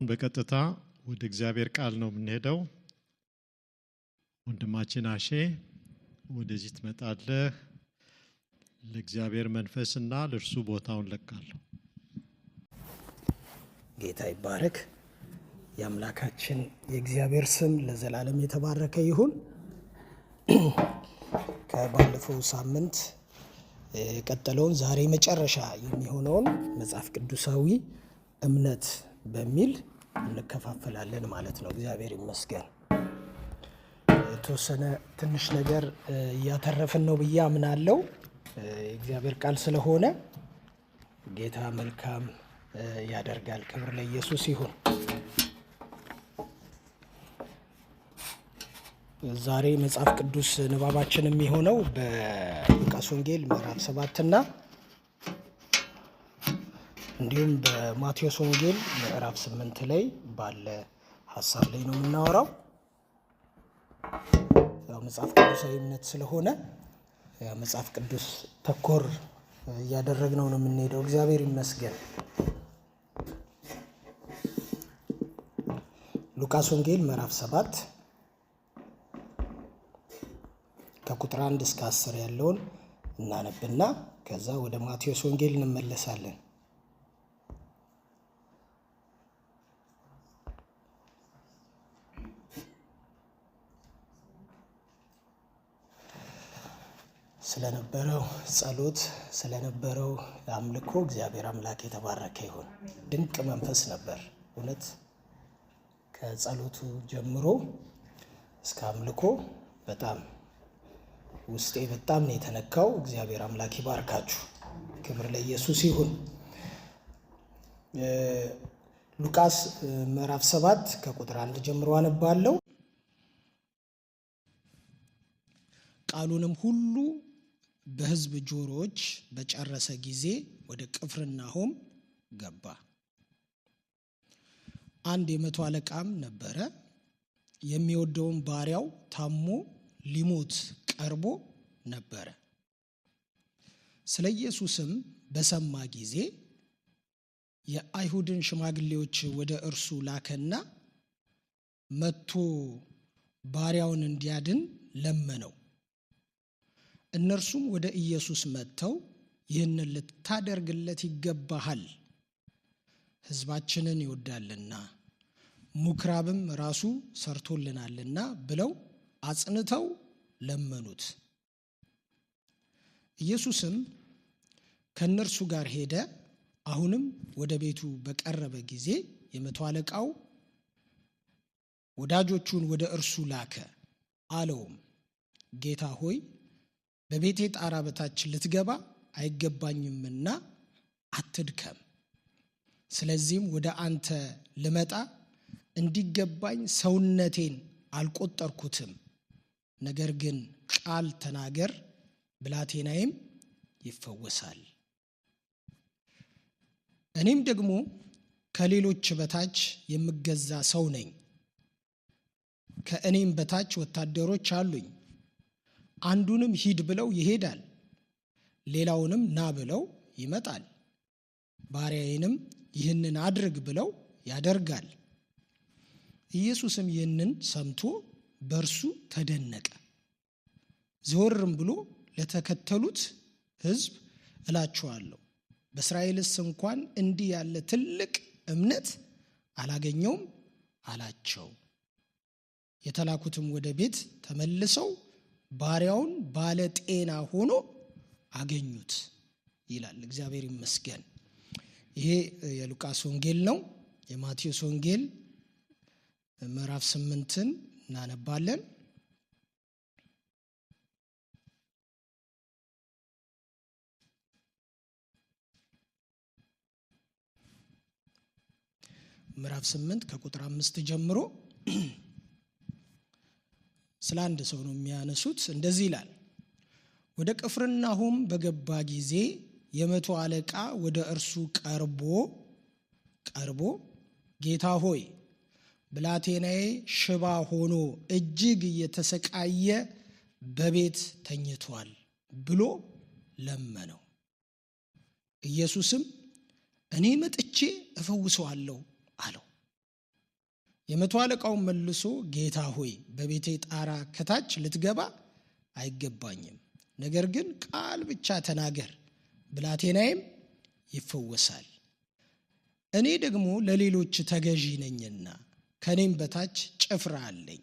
በቀጥታ ወደ እግዚአብሔር ቃል ነው የምንሄደው። ወንድማችን አሼ ወደዚህ ትመጣለህ። ለእግዚአብሔር መንፈስና ለእርሱ ቦታውን ለቃለሁ። ጌታ ይባረክ። የአምላካችን የእግዚአብሔር ስም ለዘላለም የተባረከ ይሁን። ከባለፈው ሳምንት የቀጠለውን ዛሬ መጨረሻ የሚሆነውን መጽሐፍ ቅዱሳዊ እምነት በሚል እንከፋፈላለን ማለት ነው። እግዚአብሔር ይመስገን። የተወሰነ ትንሽ ነገር እያተረፍን ነው ብዬ አምናለሁ። የእግዚአብሔር ቃል ስለሆነ ጌታ መልካም ያደርጋል። ክብር ለኢየሱስ ይሁን። ዛሬ መጽሐፍ ቅዱስ ንባባችን የሚሆነው በሉቃስ ወንጌል ምዕራፍ 7 እና እንዲሁም በማቴዎስ ወንጌል ምዕራፍ 8 ላይ ባለ ሀሳብ ላይ ነው የምናወራው። ያው መጽሐፍ ቅዱሳዊ እምነት ስለሆነ መጽሐፍ ቅዱስ ተኮር እያደረግነው ነው የምንሄደው። እግዚአብሔር ይመስገን። ሉቃስ ወንጌል ምዕራፍ 7 ከቁጥር 1 እስከ 10 ያለውን እናነብና ከዛ ወደ ማቴዎስ ወንጌል እንመለሳለን። ስለነበረው ጸሎት፣ ስለነበረው አምልኮ እግዚአብሔር አምላክ የተባረከ ይሁን። ድንቅ መንፈስ ነበር እውነት። ከጸሎቱ ጀምሮ እስከ አምልኮ በጣም ውስጤ በጣም ነው የተነካው። እግዚአብሔር አምላክ ይባርካችሁ። ክብር ለኢየሱስ ይሁን። ሉቃስ ምዕራፍ 7 ከቁጥር 1 ጀምሮ አነባለሁ። ቃሉንም ሁሉ በሕዝብ ጆሮዎች በጨረሰ ጊዜ ወደ ቅፍርናሆም ገባ። አንድ የመቶ አለቃም ነበረ። የሚወደውን ባሪያው ታሞ ሊሞት ቀርቦ ነበረ። ስለ ኢየሱስም በሰማ ጊዜ የአይሁድን ሽማግሌዎች ወደ እርሱ ላከና መጥቶ ባሪያውን እንዲያድን ለመነው። እነርሱም ወደ ኢየሱስ መጥተው ይህንን ልታደርግለት ይገባሃል፣ ሕዝባችንን ይወዳልና ምኵራብም ራሱ ሰርቶልናልና ብለው አጽንተው ለመኑት። ኢየሱስም ከእነርሱ ጋር ሄደ። አሁንም ወደ ቤቱ በቀረበ ጊዜ የመቶ አለቃው ወዳጆቹን ወደ እርሱ ላከ። አለውም፣ ጌታ ሆይ በቤቴ ጣራ በታች ልትገባ አይገባኝምና አትድከም። ስለዚህም ወደ አንተ ልመጣ እንዲገባኝ ሰውነቴን አልቆጠርኩትም። ነገር ግን ቃል ተናገር፣ ብላቴናዬም ይፈወሳል። እኔም ደግሞ ከሌሎች በታች የምገዛ ሰው ነኝ። ከእኔም በታች ወታደሮች አሉኝ። አንዱንም ሂድ ብለው ይሄዳል፣ ሌላውንም ና ብለው ይመጣል፣ ባሪያዬንም ይህንን አድርግ ብለው ያደርጋል። ኢየሱስም ይህንን ሰምቶ በእርሱ ተደነቀ። ዘወርም ብሎ ለተከተሉት ሕዝብ እላችኋለሁ በእስራኤልስ እንኳን እንዲህ ያለ ትልቅ እምነት አላገኘውም አላቸው። የተላኩትም ወደ ቤት ተመልሰው ባሪያውን ባለ ጤና ሆኖ አገኙት ይላል። እግዚአብሔር ይመስገን። ይሄ የሉቃስ ወንጌል ነው። የማቴዎስ ወንጌል ምዕራፍ 8ን እናነባለን። ምዕራፍ 8 ከቁጥር 5 ጀምሮ ስለ አንድ ሰው ነው የሚያነሱት። እንደዚህ ይላል። ወደ ቅፍርናሆም በገባ ጊዜ የመቶ አለቃ ወደ እርሱ ቀርቦ ጌታ ሆይ ብላቴናዬ ሽባ ሆኖ እጅግ እየተሰቃየ በቤት ተኝቷል ብሎ ለመነው። ኢየሱስም እኔ መጥቼ እፈውሰዋለሁ አለው። የመቶ አለቃው መልሶ ጌታ ሆይ በቤቴ ጣራ ከታች ልትገባ አይገባኝም፣ ነገር ግን ቃል ብቻ ተናገር ብላቴናዬም ይፈወሳል። እኔ ደግሞ ለሌሎች ተገዢ ነኝና ከኔም በታች ጭፍራ አለኝ።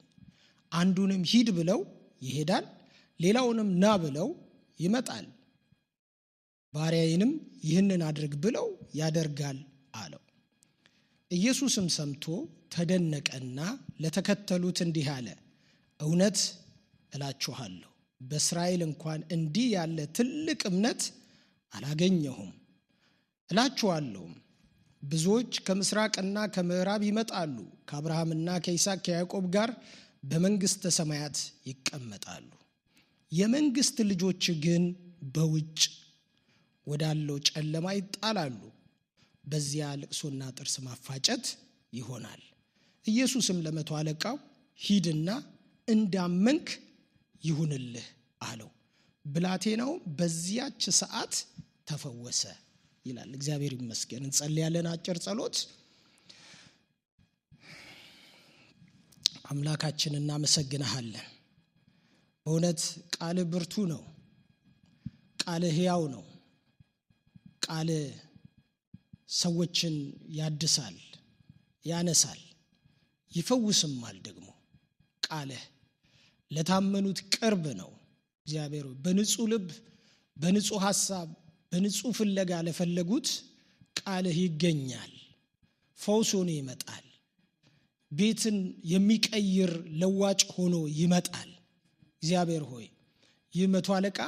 አንዱንም ሂድ ብለው ይሄዳል፣ ሌላውንም ና ብለው ይመጣል፣ ባሪያዬንም ይህንን አድርግ ብለው ያደርጋል አለው። ኢየሱስም ሰምቶ ተደነቀና ለተከተሉት እንዲህ አለ፣ እውነት እላችኋለሁ በእስራኤል እንኳን እንዲህ ያለ ትልቅ እምነት አላገኘሁም። እላችኋለሁም ብዙዎች ከምስራቅና ከምዕራብ ይመጣሉ፣ ከአብርሃምና ከይስሐቅ ከያዕቆብ ጋር በመንግሥተ ሰማያት ይቀመጣሉ። የመንግሥት ልጆች ግን በውጭ ወዳለው ጨለማ ይጣላሉ፣ በዚያ ልቅሶና ጥርስ ማፋጨት ይሆናል። ኢየሱስም ለመቶ አለቃው ሂድና እንዳመንክ ይሁንልህ አለው። ብላቴናው በዚያች ሰዓት ተፈወሰ ይላል። እግዚአብሔር ይመስገን። እንጸልያለን አጭር ጸሎት። አምላካችን እናመሰግንሃለን። በእውነት ቃል ብርቱ ነው፣ ቃል ሕያው ነው፣ ቃል ሰዎችን ያድሳል፣ ያነሳል፣ ይፈውስማል። ደግሞ ቃልህ ለታመኑት ቅርብ ነው። እግዚአብሔር በንጹህ ልብ፣ በንጹህ ሐሳብ፣ በንጹህ ፍለጋ ለፈለጉት ቃልህ ይገኛል። ፈውስ ሆኖ ይመጣል። ቤትን የሚቀይር ለዋጭ ሆኖ ይመጣል። እግዚአብሔር ሆይ ይህ መቶ አለቃ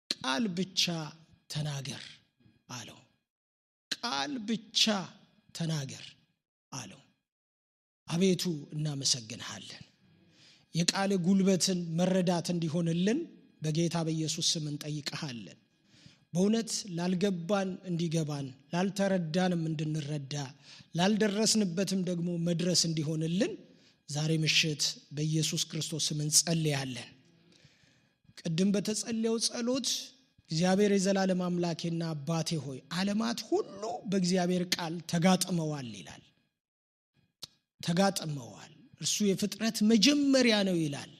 ቃል ብቻ ተናገር አለው። ቃል ብቻ ተናገር አለው። አቤቱ እናመሰግንሃለን። የቃል ጉልበትን መረዳት እንዲሆንልን በጌታ በኢየሱስ ስም እንጠይቅሃለን። በእውነት ላልገባን እንዲገባን፣ ላልተረዳንም እንድንረዳ፣ ላልደረስንበትም ደግሞ መድረስ እንዲሆንልን ዛሬ ምሽት በኢየሱስ ክርስቶስ ስም እንጸልያለን። ቅድም በተጸለየው ጸሎት እግዚአብሔር የዘላለም አምላኬና አባቴ ሆይ ዓለማት ሁሉ በእግዚአብሔር ቃል ተጋጥመዋል ይላል። ተጋጥመዋል። እርሱ የፍጥረት መጀመሪያ ነው ይላል።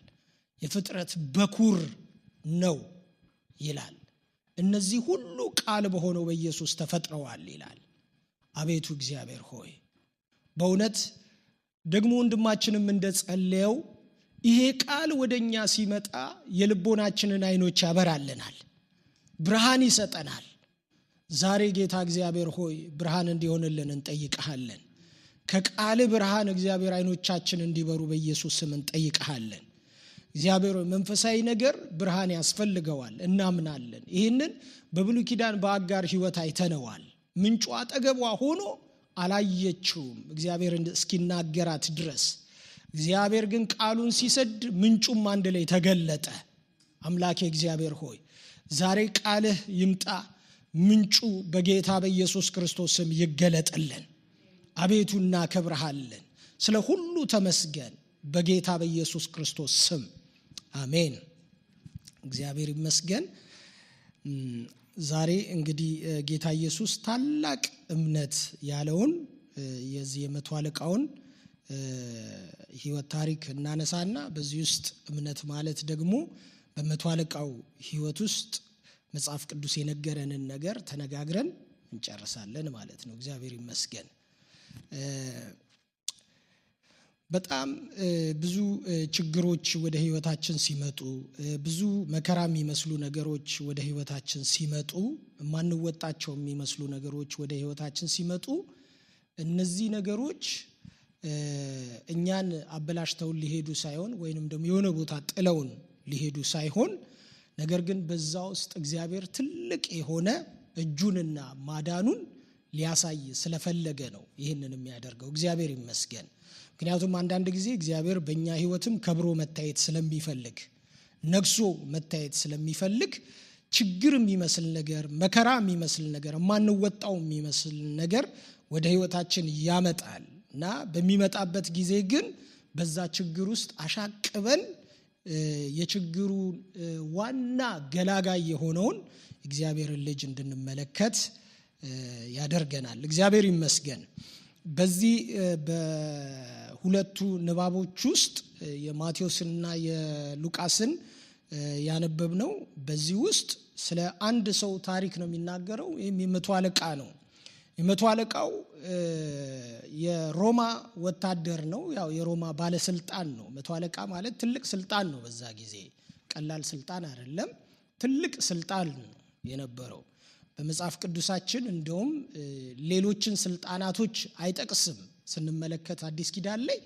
የፍጥረት በኩር ነው ይላል። እነዚህ ሁሉ ቃል በሆነው በኢየሱስ ተፈጥረዋል ይላል። አቤቱ እግዚአብሔር ሆይ በእውነት ደግሞ ወንድማችንም እንደጸለየው ይሄ ቃል ወደኛ ሲመጣ የልቦናችንን አይኖች ያበራልናል፣ ብርሃን ይሰጠናል። ዛሬ ጌታ እግዚአብሔር ሆይ ብርሃን እንዲሆንልን እንጠይቅሃለን። ከቃል ብርሃን እግዚአብሔር አይኖቻችን እንዲበሩ በኢየሱስ ስም እንጠይቅሃለን። እግዚአብሔር ሆይ መንፈሳዊ ነገር ብርሃን ያስፈልገዋል፣ እናምናለን። ይህንን በብሉይ ኪዳን በአጋር ሕይወት አይተነዋል። ምንጩ አጠገቧ ሆኖ አላየችውም እግዚአብሔር እስኪናገራት ድረስ። እግዚአብሔር ግን ቃሉን ሲሰድ ምንጩም አንድ ላይ ተገለጠ። አምላኬ እግዚአብሔር ሆይ ዛሬ ቃልህ ይምጣ፣ ምንጩ በጌታ በኢየሱስ ክርስቶስ ስም ይገለጥልን። አቤቱ እናከብርሃለን። ስለ ሁሉ ተመስገን በጌታ በኢየሱስ ክርስቶስ ስም አሜን። እግዚአብሔር ይመስገን። ዛሬ እንግዲህ ጌታ ኢየሱስ ታላቅ እምነት ያለውን የዚህ የመቶ አለቃውን ሕይወት ታሪክ እናነሳና በዚህ ውስጥ እምነት ማለት ደግሞ በመቶ አለቃው ሕይወት ውስጥ መጽሐፍ ቅዱስ የነገረንን ነገር ተነጋግረን እንጨርሳለን ማለት ነው። እግዚአብሔር ይመስገን። በጣም ብዙ ችግሮች ወደ ሕይወታችን ሲመጡ፣ ብዙ መከራ የሚመስሉ ነገሮች ወደ ሕይወታችን ሲመጡ፣ ማንወጣቸው የሚመስሉ ነገሮች ወደ ሕይወታችን ሲመጡ እነዚህ ነገሮች እኛን አበላሽተውን ሊሄዱ ሳይሆን ወይንም ደግሞ የሆነ ቦታ ጥለውን ሊሄዱ ሳይሆን ነገር ግን በዛ ውስጥ እግዚአብሔር ትልቅ የሆነ እጁንና ማዳኑን ሊያሳይ ስለፈለገ ነው ይህንን የሚያደርገው። እግዚአብሔር ይመስገን። ምክንያቱም አንዳንድ ጊዜ እግዚአብሔር በእኛ ሕይወትም ከብሮ መታየት ስለሚፈልግ፣ ነግሶ መታየት ስለሚፈልግ ችግር የሚመስል ነገር፣ መከራ የሚመስል ነገር፣ የማንወጣው የሚመስል ነገር ወደ ሕይወታችን ያመጣል እና በሚመጣበት ጊዜ ግን በዛ ችግር ውስጥ አሻቅበን የችግሩ ዋና ገላጋይ የሆነውን እግዚአብሔርን ልጅ እንድንመለከት ያደርገናል። እግዚአብሔር ይመስገን። በዚህ ሁለቱ ንባቦች ውስጥ የማቴዎስና የሉቃስን ያነበብነው በዚህ ውስጥ ስለ አንድ ሰው ታሪክ ነው የሚናገረው። ይህም የመቶ አለቃ ነው። የመቶ አለቃው የሮማ ወታደር ነው። ያው የሮማ ባለስልጣን ነው። መቶ አለቃ ማለት ትልቅ ስልጣን ነው። በዛ ጊዜ ቀላል ስልጣን አይደለም፣ ትልቅ ስልጣን ነው የነበረው። በመጽሐፍ ቅዱሳችን እንደውም ሌሎችን ስልጣናቶች አይጠቅስም። ስንመለከት አዲስ ኪዳን ላይ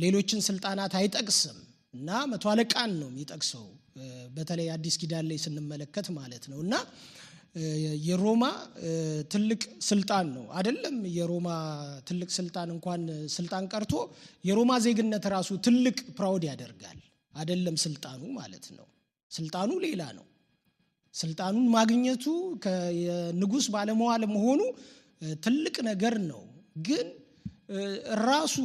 ሌሎችን ስልጣናት አይጠቅስም እና መቶ አለቃን ነው የሚጠቅሰው፣ በተለይ አዲስ ኪዳን ላይ ስንመለከት ማለት ነው። እና የሮማ ትልቅ ስልጣን ነው አይደለም። የሮማ ትልቅ ስልጣን እንኳን ስልጣን ቀርቶ የሮማ ዜግነት ራሱ ትልቅ ፕራውድ ያደርጋል አይደለም፣ ስልጣኑ ማለት ነው። ስልጣኑ ሌላ ነው። ስልጣኑን ማግኘቱ ከንጉስ ባለመዋል መሆኑ ትልቅ ነገር ነው። ግን ራሱ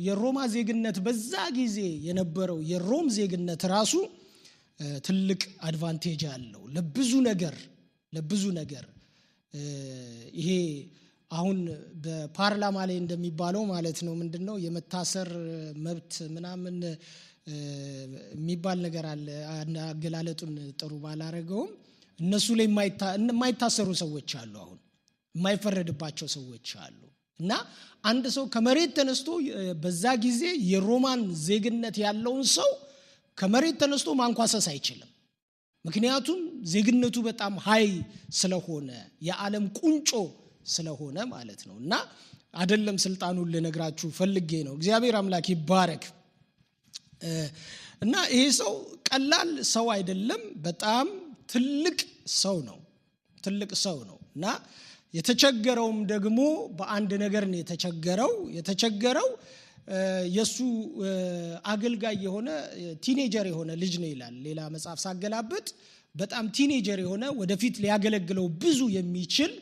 የሮማ ዜግነት በዛ ጊዜ የነበረው የሮም ዜግነት ራሱ ትልቅ አድቫንቴጅ አለው ለብዙ ነገር። ይሄ አሁን በፓርላማ ላይ እንደሚባለው ማለት ነው ምንድነው የመታሰር መብት ምናምን የሚባል ነገር አለ። አገላለጡን ጥሩ ባላረገውም እነሱ ላይ የማይታሰሩ ሰዎች አሉ፣ አሁን የማይፈረድባቸው ሰዎች አሉ። እና አንድ ሰው ከመሬት ተነስቶ በዛ ጊዜ የሮማን ዜግነት ያለውን ሰው ከመሬት ተነስቶ ማንኳሰስ አይችልም። ምክንያቱም ዜግነቱ በጣም ሃይ ስለሆነ የዓለም ቁንጮ ስለሆነ ማለት ነው። እና አይደለም ስልጣኑን ልነግራችሁ ፈልጌ ነው። እግዚአብሔር አምላክ ይባረክ። እና ይሄ ሰው ቀላል ሰው አይደለም፣ በጣም ትልቅ ሰው ነው። እና የተቸገረውም ደግሞ በአንድ ነገር ነው የተቸገረው የሱ አገልጋይ የሆነ ቲኔጀር የሆነ ልጅ ነው ይላል። ሌላ መጽሐፍ ሳገላብጥ በጣም ቲኔጀር የሆነ ወደፊት ሊያገለግለው ብዙ የሚችል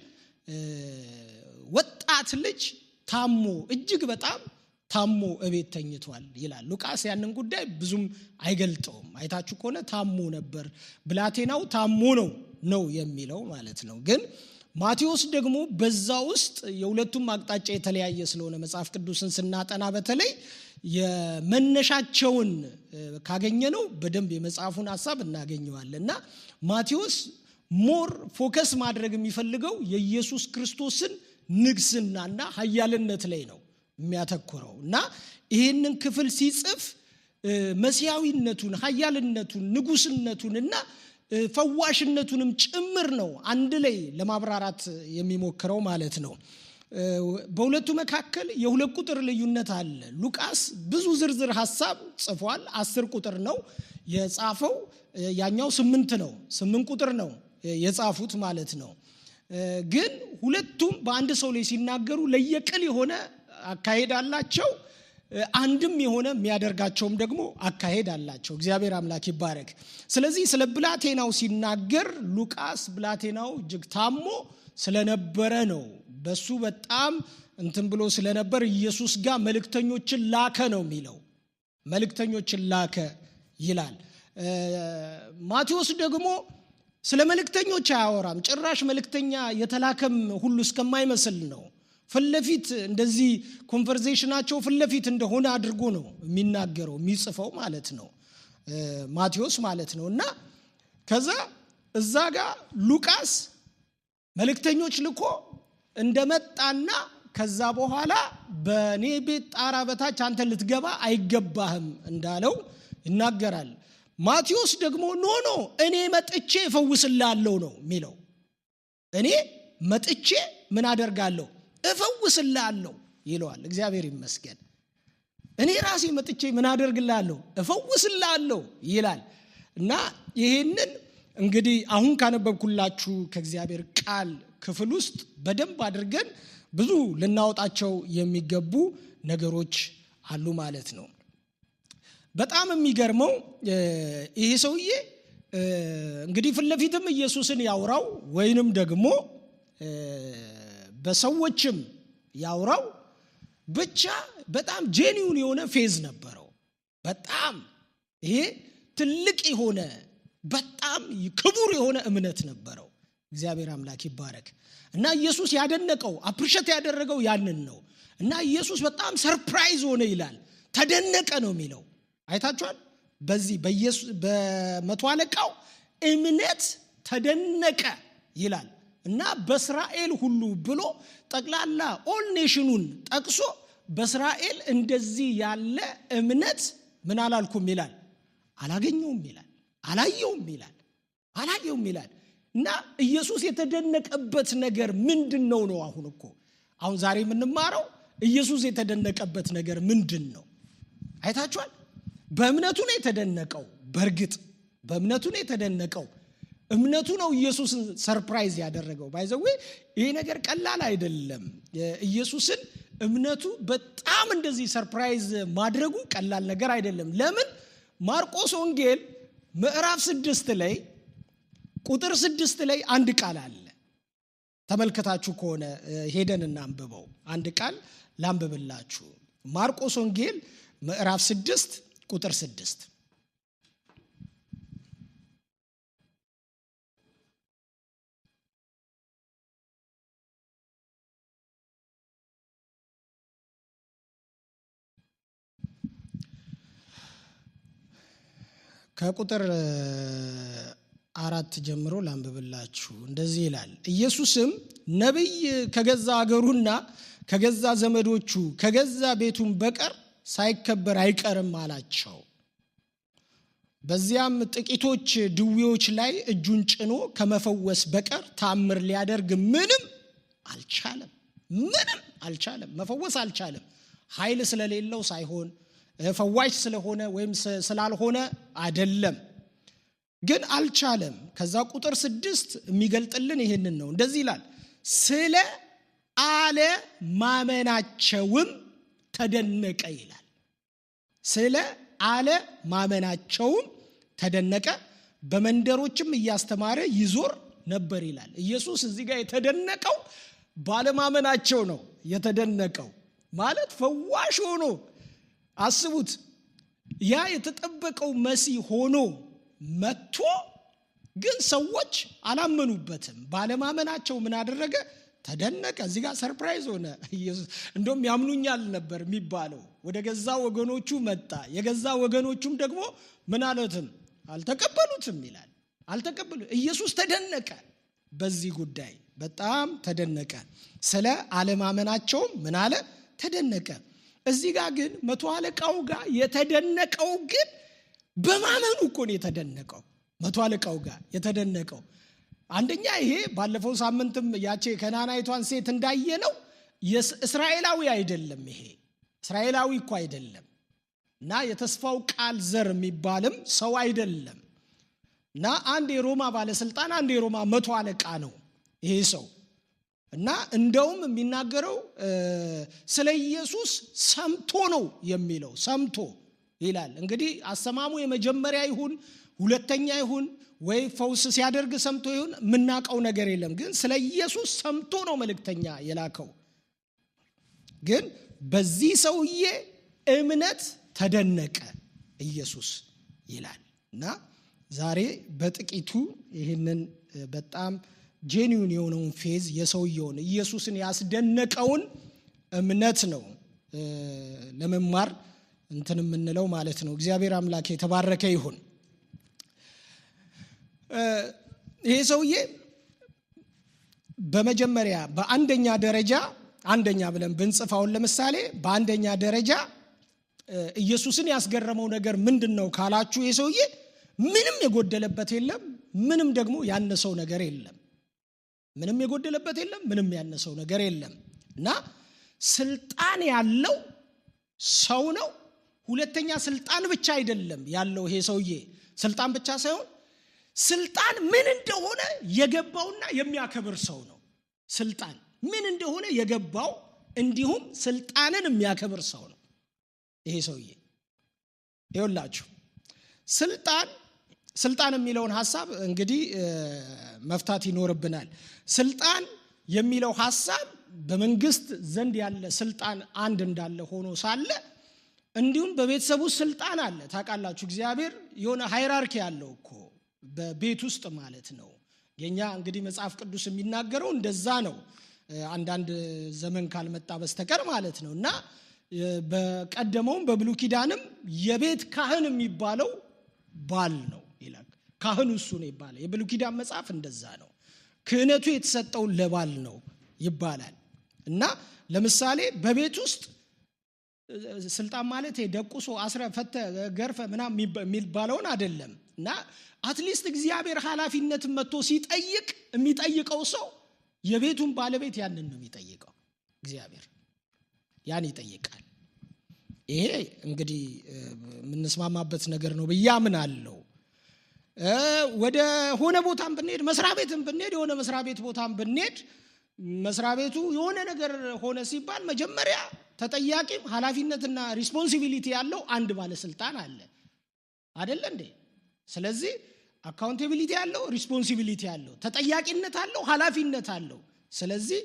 ወጣት ልጅ እጅግ በጣም ታሞ እቤት ተኝቷል ይላል። ሉቃስ ያንን ጉዳይ ብዙም አይገልጠውም። አይታችሁ ከሆነ ታሞ ነበር፣ ብላቴናው ታሞ ነው የሚለው ማለት ነው። ግን ማቴዎስ ደግሞ በዛ ውስጥ የሁለቱም አቅጣጫ የተለያየ ስለሆነ መጽሐፍ ቅዱስን ስናጠና በተለይ የመነሻቸውን ካገኘነው በደንብ የመጽሐፉን ሐሳብ እናገኘዋለን። እና ማቴዎስ ሞር ፎከስ ማድረግ የሚፈልገው የኢየሱስ ክርስቶስን ንግስናና ኃያልነት ላይ ነው የሚያተኩረው። እና ይህንን ክፍል ሲጽፍ መሲያዊነቱን፣ ኃያልነቱን፣ ንጉስነቱን እና ፈዋሽነቱንም ጭምር ነው አንድ ላይ ለማብራራት የሚሞክረው ማለት ነው። በሁለቱ መካከል የሁለት ቁጥር ልዩነት አለ። ሉቃስ ብዙ ዝርዝር ሐሳብ ጽፏል። 10 ቁጥር ነው የጻፈው፣ ያኛው 8 ቁጥር ነው የጻፉት ማለት ነው። ግን ሁለቱም በአንድ ሰው ላይ ሲናገሩ ለየቅል የሆነ አካሄድ አላቸው። አንድም የሆነ የሚያደርጋቸውም ደግሞ አካሄድ አላቸው። እግዚአብሔር አምላክ ይባረክ። ስለዚህ ስለ ብላቴናው ሲናገር ሉቃስ ብላቴናው እጅግ ታሞ ስለነበረ ነው። በሱ በጣም ብሎ ስለነበር ኢየሱስ ጋር መልእክተኞችን ላከ ነው የሚለው። መልእክተኞችን ላከ ይላል። ማቴዎስ ደግሞ ስለ መልእክተኞች አያወራም። ጭራሽ መልእክተኛ የተላከም ሁሉ እስከማይመስል ነው ፍለፊት እንደዚህ ኮንቨርሴሽናቸው ፍለፊት እንደሆነ አድርጎ ነው የሚናገረው የሚጽፈው ማለት ነው ማቴዎስ ማለት ነው። እና ከዛ እዛ ጋር ሉቃስ መልእክተኞች ልኮ እንደመጣና ከዛ በኋላ በኔ ቤት ጣራ በታች አንተ ልትገባ አይገባህም እንዳለው ይናገራል። ማቴዎስ ደግሞ ኖ እኔ መጥቼ እፈውስልሃለሁ ነው የሚለው። እኔ መጥቼ ምን አደርጋለሁ? እፈውስልሃለሁ ይለዋል። እግዚአብሔር ይመስገን። እኔ ራሴ መጥቼ ምን አደርግልሃለሁ? እፈውስልሃለሁ ይላል። እና ይሄንን እንግዲህ አሁን ካነበብኩላችሁ ከእግዚአብሔር ቃል ክፍል ውስጥ በደንብ አድርገን ብዙ ልናወጣቸው የሚገቡ ነገሮች አሉ ማለት ነው። በጣም የሚገርመው ይሄ ሰውዬ እንግዲህ ፍለፊትም ኢየሱስን ያውራው ወይንም ደግሞ በሰዎችም ያውራው ብቻ በጣም ጄኒውን የሆነ ፌዝ ነበረው። በጣም ይሄ ትልቅ የሆነ በጣም ክቡር የሆነ እምነት ነበረው። እግዚአብሔር አምላክ ይባረክ። እና ኢየሱስ ያደነቀው አፕሪሼት ያደረገው ያንን ነው። እና ኢየሱስ በጣም ሰርፕራይዝ ሆነ ይላል። ተደነቀ ነው የሚለው። አይታችኋል? በዚህ በመቶ አለቃው እምነት ተደነቀ ይላል እና በእስራኤል ሁሉ ብሎ ጠቅላላ ኦል ኔሽኑን ጠቅሶ በእስራኤል እንደዚህ ያለ እምነት ምን አላልኩም ይላል፣ አላገኘውም ይላል፣ አላየውም ይላል። እና ኢየሱስ የተደነቀበት ነገር ምንድነው ነው? አሁን ዛሬ የምንማረው ኢየሱስ የተደነቀበት ነገር ምንድነው? አይታችኋል? በእምነቱ ነው የተደነቀው። በእርግጥ በእምነቱ ነው የተደነቀው። እምነቱ ነው ኢየሱስን ሰርፕራይዝ ያደረገው። ባይዘዌ ይሄ ነገር ቀላል አይደለም። ኢየሱስን እምነቱ በጣም እንደዚህ ሰርፕራይዝ ማድረጉ ቀላል ነገር አይደለም። ለምን? ማርቆስ ወንጌል ምዕራፍ 6 ላይ ቁጥር 6 ላይ አንድ ቃል አለ። ተመልከታችሁ ከሆነ ሄደን እናንብበው። አንድ ቃል ላንብብላችሁ። ማርቆስ ወንጌል ምዕራፍ 6 ቁጥር 6 ከቁጥር 4 ጀምሮ ላንብብላችሁ። እንደዚህ ይላል። ኢየሱስም ነቢይ ከገዛ አገሩና ከገዛ ዘመዶቹ ከገዛ ቤቱም በቀር ሳይከበር አይቀርም አላቸው። በዚያም ጥቂቶች ድዌዎች ላይ እጁን ጭኖ ከመፈወስ በቀር ተአምር ሊያደርግ ምንም አልቻለም። መፈወስ አልቻለም። ኃይል ስለሌለው ሳይሆን ፈዋሽ ስለሆነ ወይም ስላልሆነ አይደለም፣ ግን አልቻለም። ከዛ ቁጥር 6 የሚገልጥልን ይሄንን ነው። እንደዚህ ይላል፣ ስለ አለማመናቸውም ተደነቀ ይላል። ስለ አለማመናቸውም ተደነቀ፣ በመንደሮችም እያስተማረ ይዞር ነበር ይላል። ኢየሱስ እዚህ ጋር የተደነቀው ባለማመናቸው ነው። የተደነቀው ማለት ፈዋሽ ሆኖ አስቡት። ያ የተጠበቀው መሲህ ሆኖ መጥቶ ግን ሰዎች አላመኑበትም። ባለማመናቸው ምን አደረገ? ተደነቀ። እዚህ ጋር ሰርፕራይዝ ሆነ ኢየሱስ። እንደውም ያምኑኛል ነበር የሚባለው። ወደ ገዛ ወገኖቹ መጣ፣ የገዛ ወገኖቹም ደግሞ ምን አሉትም? አልተቀበሉትም ይላል። ኢየሱስ ተደነቀ። በዚህ ጉዳይ በጣም ተደነቀ። ስለ አለማመናቸውም ምን አለ? ተደነቀ። እዚህ ጋር ግን መቶ አለቃው ጋር የተደነቀው ግን በማመኑ እኮ ነው የተደነቀው። መቶ አለቃው ጋር የተደነቀው አንደኛ ይሄ ባለፈው ሳምንትም ያቺ ከናናይቷን ሴት እንዳየነው እስራኤላዊ አይደለም። ይሄ እስራኤላዊ እኮ አይደለም እና የተስፋው ቃል ዘር የሚባልም ሰው አይደለም እና አንድ የሮማ ባለስልጣን፣ አንድ የሮማ መቶ አለቃ ነው ይሄ ሰው። እና እንደውም የሚናገረው ስለ ኢየሱስ ሰምቶ ነው የሚለው። ሰምቶ ይላል። እንግዲህ አሰማሙ የመጀመሪያ ይሁን ሁለተኛ ይሁን ወይ ፈውስ ሲያደርግ ሰምቶ ይሁን የምናውቀው ነገር የለም። ግን ስለ ኢየሱስ ሰምቶ ነው መልእክተኛ የላከው። ግን በዚህ ሰውዬ እምነት ተደነቀ ኢየሱስ ይላል። እና ዛሬ በጥቂቱ ይህንን በጣም ጄኒውን የሆነውን ፌዝ የሰውየውን ኢየሱስን ያስደነቀውን እምነት ነው ለመማር እንትን የምንለው ማለት ነው። እግዚአብሔር አምላክ የተባረከ ይሁን። ይሄ ሰውዬ በመጀመሪያ በአንደኛ ደረጃ አንደኛ ብለን ብንጽፋውን ለምሳሌ በአንደኛ ደረጃ ኢየሱስን ያስገረመው ነገር ምንድነው ካላችሁ ይሄ ሰውዬ ምንም የጎደለበት የለም፣ ምንም ደግሞ ያነሰው ነገር የለም። ምንም የጎደለበት የለም፣ ምንም ያነሰው ነገር የለም። እና ስልጣን ያለው ሰው ነው። ሁለተኛ ስልጣን ብቻ አይደለም ያለው ይሄ ሰውዬ፣ ስልጣን ብቻ ሳይሆን ስልጣን ምን እንደሆነ የገባውና የሚያከብር ሰው ነው። ስልጣን ምን እንደሆነ የገባው እንዲሁም ስልጣንን የሚያከብር ሰው ነው ይሄ ሰውዬ። ይኸውላችሁ ስልጣን የሚለውን ሐሳብ እንግዲህ መፍታት ይኖርብናል። ስልጣን የሚለው ሐሳብ በመንግስት ዘንድ ያለ ስልጣን አንድ እንዳለ ሆኖ ሳለ እንዲሁም በቤተሰቡ ስልጣን አለ። ታውቃላችሁ እግዚአብሔር የሆነ ሃይራርኪ ያለው እኮ በቤት ውስጥ ማለት ነው። የኛ እንግዲህ መጽሐፍ ቅዱስ የሚናገረው እንደዛ ነው፣ አንዳንድ ዘመን ካልመጣ በስተቀር ማለት ነው። እና በቀደመውም በብሉይ ኪዳንም የቤት ካህን የሚባለው ባል ነው ይላል። ካህኑ እሱ ነው ይባላል። የብሉይ ኪዳን መጽሐፍ እንደዛ ነው። ክህነቱ የተሰጠው ለባል ነው ይባላል። እና ለምሳሌ በቤት ውስጥ ስልጣን ማለት ደቁሶ አስረ ፈተ ገርፈ ምናምን የሚባለውን አይደለም። እና አትሊስት እግዚአብሔር ኃላፊነትን መጥቶ ሲጠይቅ የሚጠይቀው ሰው የቤቱን ባለቤት ያንን ነው የሚጠይቀው። እግዚአብሔር ያን ይጠይቃል። ይሄ እንግዲህ የምንስማማበት ነገር ነው ብዬ አምናለሁ። ወደ ሆነ ቦታም ብንሄድ መስሪያ ቤትም ብንሄድ የሆነ መስሪያ ቤት ቦታም ብንሄድ መስሪያ ቤቱ የሆነ ነገር ሆነ ሲባል መጀመሪያ ተጠያቂም ኃላፊነትና ሪስፖንሲቢሊቲ ያለው አንድ ባለስልጣን አለ አይደል እንዴ? ስለዚህ አካውንታቢሊቲ ያለው ሪስፖንሲቢሊቲ ያለው ተጠያቂነት አለው ኃላፊነት አለው። ስለዚህ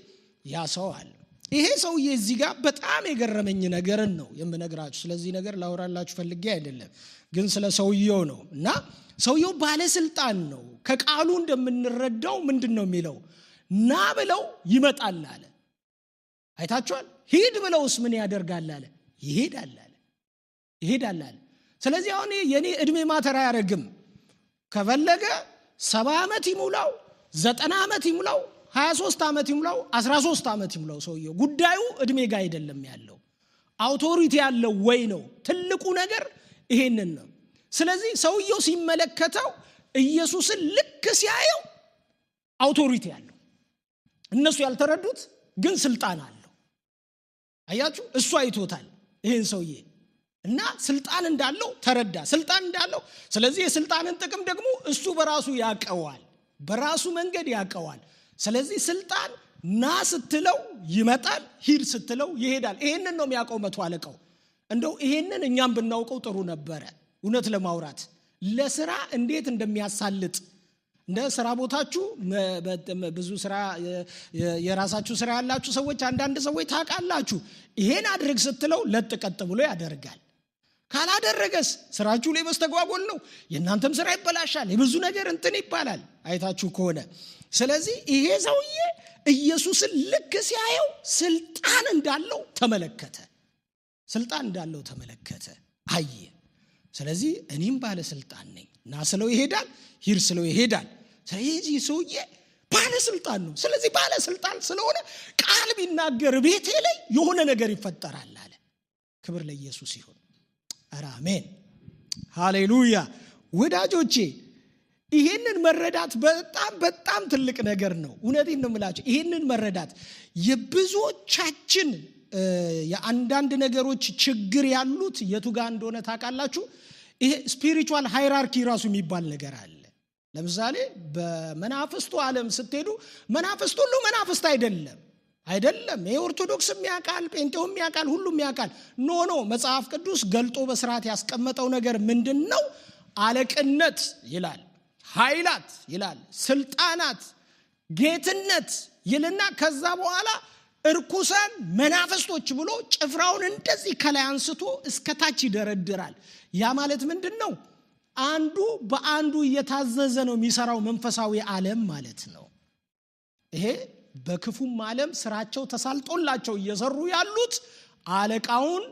ያ ሰው አለ። ይሄ ሰውዬ እዚህ ጋር በጣም የገረመኝ ነገርን ነው የምነግራችሁ። ስለዚህ ነገር ላወራላችሁ ፈልጌ አይደለም፣ ግን ስለ ሰውየው ነው። እና ሰውየው ባለስልጣን ነው። ከቃሉ እንደምንረዳው ምንድን ነው የሚለው? ና ብለው ይመጣል አለ። አይታችኋል? ሂድ ብለውስ ምን ያደርጋል አለ? ይሄዳል አለ። ይሄዳል አለ። ስለዚህ አሁን የኔ እድሜ ማተር አያረግም። ከፈለገ 70 ዓመት ይሙላው፣ 90 ዓመት ይሙላው፣ 23 ዓመት ይሙላው፣ 13 ዓመት ይሙላው፣ ሰውየው ጉዳዩ እድሜ ጋር አይደለም ያለው። አውቶሪቲ ያለው ወይ ነው ትልቁ ነገር ይሄንን ነው። ስለዚህ ሰውየው ሲመለከተው ኢየሱስን ልክ ሲያየው አውቶሪቲ ያለው፣ እነሱ ያልተረዱት ግን ስልጣን አለው። አያችሁ? እሱ አይቶታል ይሄን ሰውዬ እና ስልጣን እንዳለው ተረዳ። ስልጣን እንዳለው፣ ስለዚህ የስልጣንን ጥቅም ደግሞ እሱ በራሱ ያቀዋል፣ በራሱ መንገድ ያቀዋል። ስለዚህ ስልጣን ና ስትለው ይመጣል፣ ሂድ ስትለው ይሄዳል። ይሄንን ነው የሚያውቀው መቶ አለቃው። እንደው ይሄንን እኛም ብናውቀው ጥሩ ነበረ። እውነት ለማውራት ለስራ እንዴት እንደሚያሳልጥ እንደ ስራ ቦታችሁ ብዙ ስራ የራሳችሁ ስራ ያላችሁ ሰዎች አንዳንድ ሰዎች ታውቃላችሁ፣ ይሄን አድርግ ስትለው ለጥ ቀጥ ብሎ ያደርጋል። ካላደረገስ ስራችሁ ላይ መስተጓጎል ነው፣ የእናንተም ስራ ይበላሻል፣ የብዙ ነገር እንትን ይባላል አይታችሁ ከሆነ። ስለዚህ ይሄ ሰውዬ ኢየሱስን ልክ ሲያየው ስልጣን እንዳለው ተመለከተ። ስልጣን እንዳለው ተመለከተ፣ አየ። ስለዚህ እኔም ባለስልጣን ነኝ፣ ና ስለው ይሄዳል፣ ሂድ ስለው ይሄዳል። ስለዚህ ሰውዬ ባለስልጣን ነው። ስለዚህ ባለስልጣን ስለሆነ ቃል ቢናገር ቤቴ ላይ የሆነ ነገር ይፈጠራል አለ። ክብር ለኢየሱስ ይሁን። አሜን፣ ሃሌሉያ። ወዳጆቼ ይሄንን መረዳት በጣም በጣም ትልቅ ነገር ነው። እውነቴን ነው የምላችሁ። ይሄንን መረዳት የብዙዎቻችን የአንዳንድ ነገሮች ችግር ያሉት የቱ ጋር እንደሆነ ታውቃላችሁ? ይሄ ስፒሪቹዋል ሃይራርኪ ራሱ የሚባል ነገር አለ። ለምሳሌ በመናፍስቱ ዓለም ስትሄዱ መናፍስት ሁሉ መናፍስት አይደለም። ይሄ ኦርቶዶክስም ያውቃል፣ ጴንጤውም ያውቃል፣ ሁሉም ያውቃል። ኖ መጽሐፍ ቅዱስ ገልጦ በስርዓት ያስቀመጠው ነገር ምንድነው? አለቅነት ይላል፣ ኃይላት ይላል፣ ስልጣናት፣ ጌትነት ይልና ከዛ በኋላ እርኩሳን መናፍስቶች ብሎ ጭፍራውን እንደዚህ ከላይ አንስቶ እስከ ታች ይደረድራል። ያ ማለት ምንድነው? አንዱ በአንዱ እየታዘዘ ነው የሚሰራው መንፈሳዊ ዓለም ማለት ነው። ይሄ በክፉም ዓለም ስራቸው ተሳልጦላቸው እየሰሩ ያሉት አለቃውን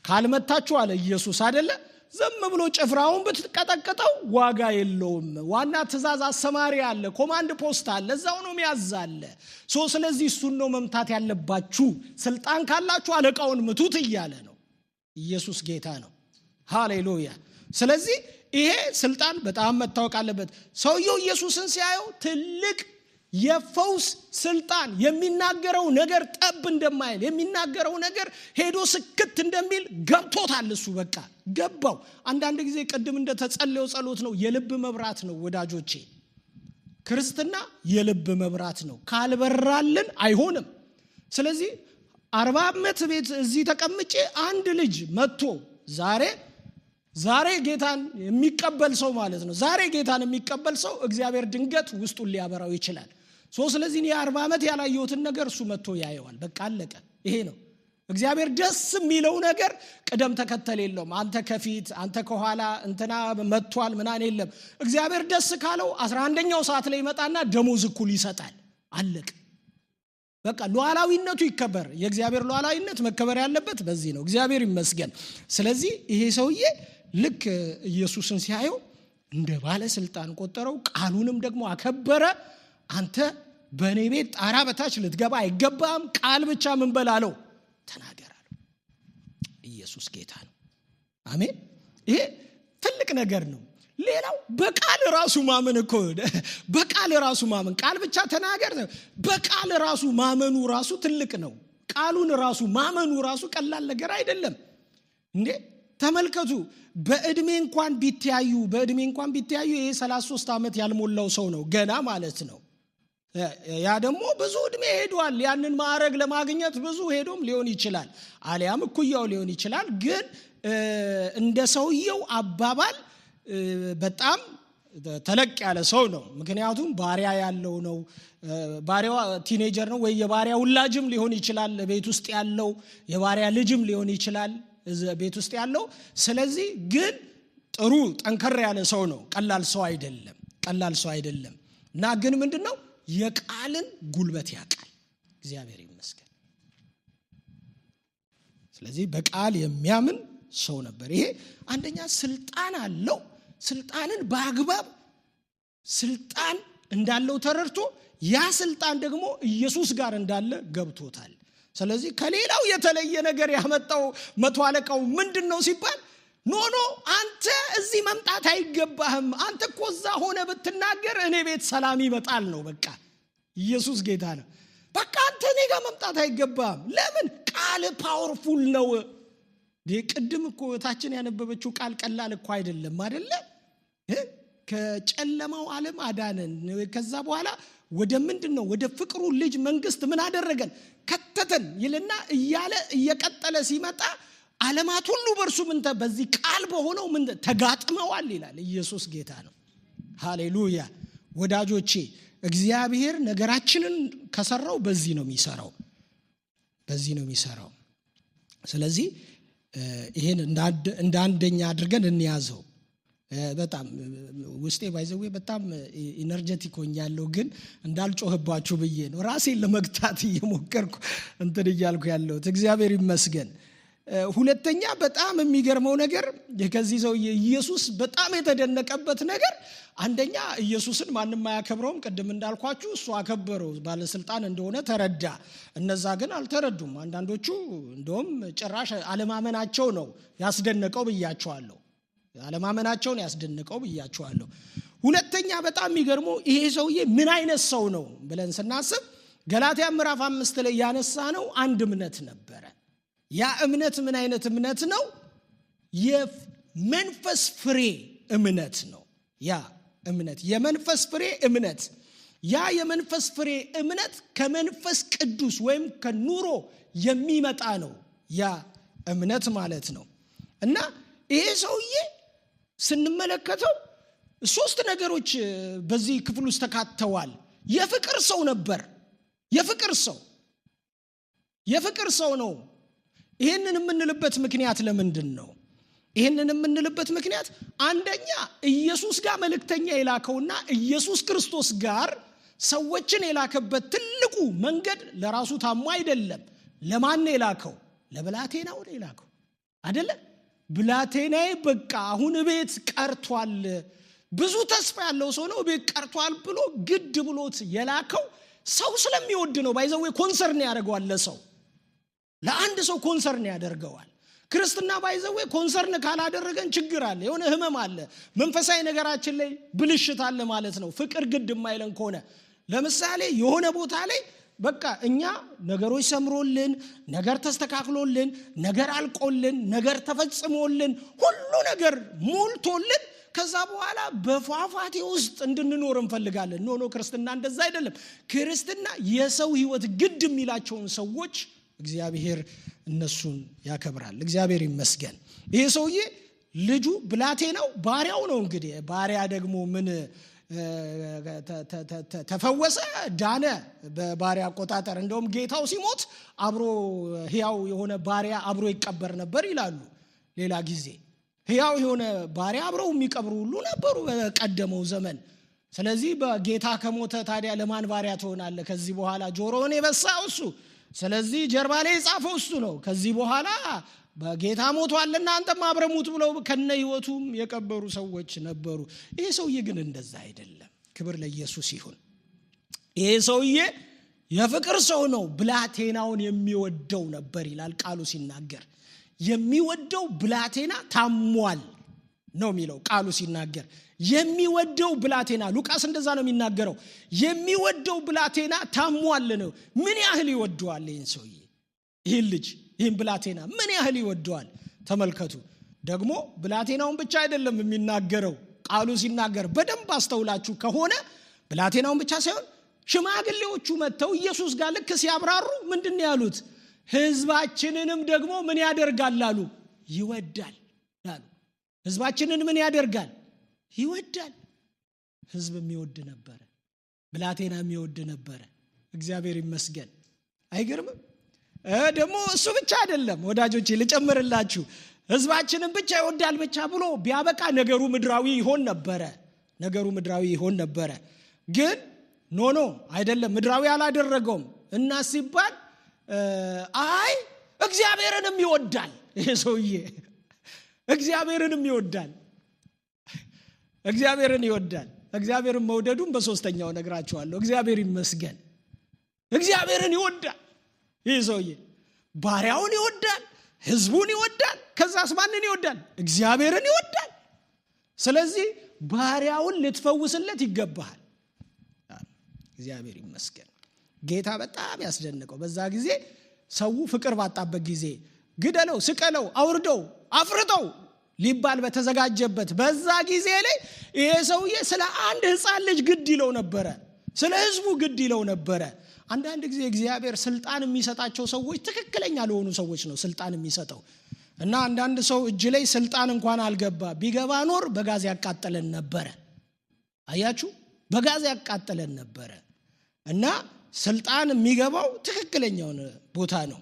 ካልመታችሁ አለ ኢየሱስ አይደለ? ዝም ብሎ ጭፍራውን ብትቀጠቅጠው ዋጋ የለውም። ዋና ትእዛዝ አሰማሪ አለ፣ ኮማንድ ፖስት አለ፣ እዛው ነው የሚያዛለ። ስለዚህ እሱን ነው መምታት ያለባችሁ። ስልጣን ካላችሁ አለቃውን ምቱት እያለ ነው። ኢየሱስ ጌታ ነው። ሃሌሉያ። ስለዚህ ይሄ ስልጣን በጣም መታወቅ አለበት። ሰውየው ኢየሱስን ሲያየው ትልቅ የፈውስ ስልጣን፣ የሚናገረው ነገር ጠብ እንደማይል፣ የሚናገረው ነገር ሄዶ ስክት እንደሚል ገብቶታል። እሱ በቃ ገባው። አንዳንድ ጊዜ ቅድም እንደተጸለየው ጸሎት ነው፣ የልብ መብራት ነው ወዳጆቼ። ክርስትና የልብ መብራት ነው። ካልበራልን አይሆንም። ስለዚህ 40 ዓመት ቤት እዚህ ተቀምጬ አንድ ልጅ መጥቶ ዛሬ ጌታን የሚቀበል ሰው ማለት ነው። ዛሬ ጌታን የሚቀበል ሰው እግዚአብሔር ድንገት ውስጡን ሊያበራው ይችላል። ስለዚህ እኔ 40 ዓመት ያላየሁትን ነገር እሱ መጥቶ ያየዋል። በቃ አለቀ። ይሄ ነው እግዚአብሔር ደስ የሚለው ነገር። ቅደም ተከተል የለውም። አንተ ከፊት አንተ ከኋላ እንትና መጥቷል ምናን የለም። እግዚአብሔር ደስ ካለው 11ኛው ሰዓት ላይ ይመጣና ደሞዝ እኩል ይሰጣል። አለቀ። በቃ ሉዓላዊነቱ ይከበር። የእግዚአብሔር ሉዓላዊነት መከበር ያለበት በዚህ ነው። እግዚአብሔር ይመስገን። ስለዚህ ይሄ ሰውዬ ልክ ኢየሱስን ሲያየው እንደ ባለስልጣን ቆጠረው፣ ቃሉንም ደግሞ አከበረ። አንተ በእኔ ቤት ጣራ በታች ልትገባ አይገባም፣ ቃል ብቻ ምን በላለው ተናገር አለው። ኢየሱስ ጌታ ነው። አሜን። ይሄ ትልቅ ነገር ነው። ሌላው በቃል ራሱ ማመን እኮ በቃል ራሱ ማመን፣ ቃል ብቻ ተናገር፣ በቃል ራሱ ማመኑ ራሱ ትልቅ ነው። ቃሉን ራሱ ማመኑ ራሱ ቀላል ነገር አይደለም እንዴ። ተመልከቱ፣ በእድሜ እንኳን ቢተያዩ ይሄ 33 ዓመት ያልሞላው ሰው ነው ገና ማለት ነው። ያ ደግሞ ብዙ እድሜ ሄዷል። ያንን ማዕረግ ለማግኘት ብዙ ሄዶም ሊሆን ይችላል፣ አሊያም እኩያው ሊሆን ይችላል። ግን እንደ ሰውየው አባባል በጣም ተለቅ ያለ ሰው ነው። ምክንያቱም ባሪያ ያለው ነው። ባሪያው ቲኔጀር ነው ወይ የባሪያ ውላጅም ሊሆን ይችላል ቤት ውስጥ ያለው፣ የባሪያ ልጅም ሊሆን ይችላል ቤት ውስጥ ያለው። ስለዚህ ግን ጥሩ ጠንከር ያለ ሰው ነው። ቀላል ሰው አይደለም። እና ግን ምንድነው የቃልን ጉልበት ያውቃል። እግዚአብሔር ይመስገን። ስለዚህ በቃል የሚያምን ሰው ነበር። ይሄ አንደኛ ስልጣን አለው። ስልጣንን በአግባብ ስልጣን እንዳለው ተረድቶ ያ ስልጣን ደግሞ ኢየሱስ ጋር እንዳለ ገብቶታል። ስለዚህ ከሌላው የተለየ ነገር ያመጣው መቶ አለቃው ምንድነው ሲባል ኖ አንተ እዚህ መምጣት አይገባህም፣ አንተ እኮ እዛ ሆነ ብትናገር እኔ ቤት ሰላም ይመጣል ነው። በቃ ኢየሱስ ጌታ ነው። በቃ አንተ እኔ ጋር መምጣት አይገባህም። ለምን? ቃል ፓወርፉል ነው። ቅድም እኮ ታችን ያነበበችው ቃል ቀላል እኮ አይደለም አይደለ? ከጨለማው ዓለም አዳነን፣ ከዛ በኋላ ወደ ምንድነው ወደ ፍቅሩ ልጅ መንግስት ምን አደረገን? ከተተን ይልና እያለ እየቀጠለ ሲመጣ ዓለማት ሁሉ በእርሱ ምን በዚህ ቃል በሆነው ምን ተጋጥመዋል ይላል። ኢየሱስ ጌታ ነው። ሃሌሉያ ወዳጆቼ፣ እግዚአብሔር ነገራችንን ከሰራው በዚህ ነው የሚሰራው። ስለዚህ ይሄን እንደ አንደኛ አድርገን እንያዘው። በጣም ውስጤ ባይዘው በጣም ኢነርጂቲክ ሆኛለሁ፣ ግን እንዳልጮህባችሁ ብዬ ነው ራሴን ለመግታት እየሞከርኩ እንትን እያልኩ ያለሁት። እግዚአብሔር ይመስገን። ሁለተኛ በጣም የሚገርመው ነገር ከዚህ ሰው ኢየሱስ በጣም የተደነቀበት ነገር፣ አንደኛ ኢየሱስን ማንም አያከብረውም። ቅድም እንዳልኳችሁ እሱ አከበረው፣ ባለስልጣን እንደሆነ ተረዳ። እነዛ ግን አልተረዱም። አንዳንዶቹ እንደውም ጭራሽ አለማመናቸው ነው ያስደነቀው ብያቸዋለሁ። ሁለተኛ በጣም የሚገርመው ይሄ ሰውዬ ምን አይነት ሰው ነው ብለን ስናስብ ገላትያ ምዕራፍ 5 ላይ ያነሳነው አንድ እምነት ነበረ። ያ እምነት ምን አይነት እምነት ነው? የመንፈስ ፍሬ እምነት ነው። ያ እምነት የመንፈስ ፍሬ እምነት፣ ያ የመንፈስ ፍሬ እምነት ከመንፈስ ቅዱስ ወይም ከኑሮ የሚመጣ ነው ያ እምነት ማለት ነው። እና ይሄ ሰውዬ ስንመለከተው ሶስት ነገሮች በዚህ ክፍል ውስጥ ተካተዋል። የፍቅር ሰው ነበር። የፍቅር ሰው ነው። ይሄንን የምንልበት ምክንያት ለምንድን ነው? ይሄንን የምንልበት ምክንያት አንደኛ ኢየሱስ ጋር መልእክተኛ የላከውና ኢየሱስ ክርስቶስ ጋር ሰዎችን የላከበት ትልቁ መንገድ ለራሱ ታሞ አይደለም። ለማን ነው የላከው? ለብላቴናው ነው የላከው አይደለ? ብላቴናዬ በቃ አሁን ቤት ቀርቷል፣ ብዙ ተስፋ ያለው ሰው ነው፣ ቤት ቀርቷል ብሎ ግድ ብሎት የላከው ሰው ስለሚወድ ነው። ባይዘው ኮንሰርን ያደርገዋል። ለሰው ለአንድ ሰው ኮንሰርን ያደርገዋል። ክርስትና ባይዘው ኮንሰርን ካላደረገን ችግር አለ፣ የሆነ ህመም አለ፣ መንፈሳዊ ነገራችን ላይ ብልሽት አለ ማለት ነው። ፍቅር ግድ የማይለን ከሆነ ለምሳሌ የሆነ ቦታ ላይ በቃ እኛ ነገሮች ሰምሮልን፣ ነገር ተስተካክሎልን፣ ነገር አልቆልን፣ ነገር ተፈጽሞልን፣ ሁሉ ነገር ሞልቶልን ከዛ በኋላ በፏፏቴ ውስጥ እንድንኖር እንፈልጋለን። ኖ ክርስትና እንደዛ አይደለም። ክርስትና የሰው ህይወት ግድ የሚላቸውን ሰዎች እግዚአብሔር እነሱን ያከብራል። እግዚአብሔር ይመስገን። ይሄ ሰውዬ ልጁ ብላቴናው ባሪያው ነው። እንግዲህ ባሪያ ደግሞ ምን ተፈወሰ፣ ዳነ በባሪያ አቆጣጠር። እንደውም ጌታው ሲሞት አብሮ ህያው የሆነ ባሪያ አብሮ ይቀበር ነበር ይላሉ። ሌላ ጊዜ ህያው የሆነ ባሪያ አብረው የሚቀብሩ ሁሉ ነበሩ በቀደመው ዘመን። ስለዚህ በጌታ ከሞተ ታዲያ ለማን ባሪያ ትሆናለህ? ከዚህ በኋላ ጆሮውን የበሳው እሱ፣ ስለዚህ ጀርባ ላይ የጻፈው እሱ ነው። ከዚህ በኋላ በጌታ ሞቷልና አንተም አብረህ ሙት ብለው ከነ ህይወቱም የቀበሩ ሰዎች ነበሩ። ይሄ ሰውዬ ግን እንደዛ አይደለም። ክብር ለኢየሱስ ይሁን። ይሄ ሰውዬ የፍቅር ሰው ነው። ብላቴናውን የሚወደው ነበር ይላል ቃሉ ሲናገር። የሚወደው ብላቴና ታሟል ነው የሚለው ቃሉ ሲናገር። የሚወደው ብላቴና፣ ሉቃስ እንደዛ ነው የሚናገረው። የሚወደው ብላቴና ታሟል ነው። ምን ያህል ይወደዋል ይህን ሰውዬ? ይህን ልጅ፣ ይህን ብላቴና ምን ያህል ይወደዋል? ተመልከቱ። ደግሞ ብላቴናውን ብቻ አይደለም የሚናገረው ቃሉ ሲናገር። በደንብ አስተውላችሁ ከሆነ ብላቴናውን ብቻ ሳይሆን ሽማግሌዎቹ መጥተው ኢየሱስ ጋር ልክ ሲያብራሩ ምንድን ያሉት? ህዝባችንንም ደግሞ ምን ያደርጋል አሉ? ይወዳል አሉ። ህዝባችንን ምን ያደርጋል? ይወዳል። ህዝብ የሚወድ ነበረ፣ ብላቴና የሚወድ ነበረ። እግዚአብሔር ይመስገን። አይገርምም? ደግሞ እሱ ብቻ አይደለም ወዳጆቼ፣ ልጨምርላችሁ። ህዝባችንን ብቻ ይወዳል ብቻ ብሎ ቢያበቃ ነገሩ ምድራዊ ይሆን ነበረ። ነገሩ ምድራዊ ይሆን ነበረ። ግን ኖ አይደለም፣ ምድራዊ አላደረገውም። እና ሲባል አይ እግዚአብሔርንም ይወዳል ይሄ ሰውዬ። እግዚአብሔርንም ይወዳል፣ እግዚአብሔርን ይወዳል። እግዚአብሔርን መውደዱን በሶስተኛው ነግራችኋለሁ። እግዚአብሔር ይመስገን። እግዚአብሔርን ይወዳል ይህ ሰውዬ። ባሪያውን ይወዳል፣ ህዝቡን ይወዳል። ከዛስ ማንን ይወዳል? እግዚአብሔርን ይወዳል። ስለዚህ ባሪያውን ልትፈውስለት ይገባሃል። እግዚአብሔር ይመስገን። ጌታ በጣም ያስደንቀው በዛ ጊዜ ሰው ፍቅር ባጣበት ጊዜ ግደለው፣ ስቀለው፣ አውርደው፣ አፍርጠው ሊባል በተዘጋጀበት በዛ ጊዜ ላይ ይሄ ሰውዬ ስለ አንድ ህፃን ልጅ ግድ ይለው ነበረ፣ ስለ ህዝቡ ግድ ይለው ነበረ። አንዳንድ ጊዜ እግዚአብሔር ስልጣን የሚሰጣቸው ሰዎች ትክክለኛ ለሆኑ ሰዎች ነው ስልጣን የሚሰጠው። እና አንዳንድ ሰው እጅ ላይ ስልጣን እንኳን አልገባ፣ ቢገባ ኖር በጋዝ ያቃጠለን ነበረ። አያችሁ፣ በጋዝ ያቃጠለን ነበረ። እና ስልጣን የሚገባው ትክክለኛውን ቦታ ነው።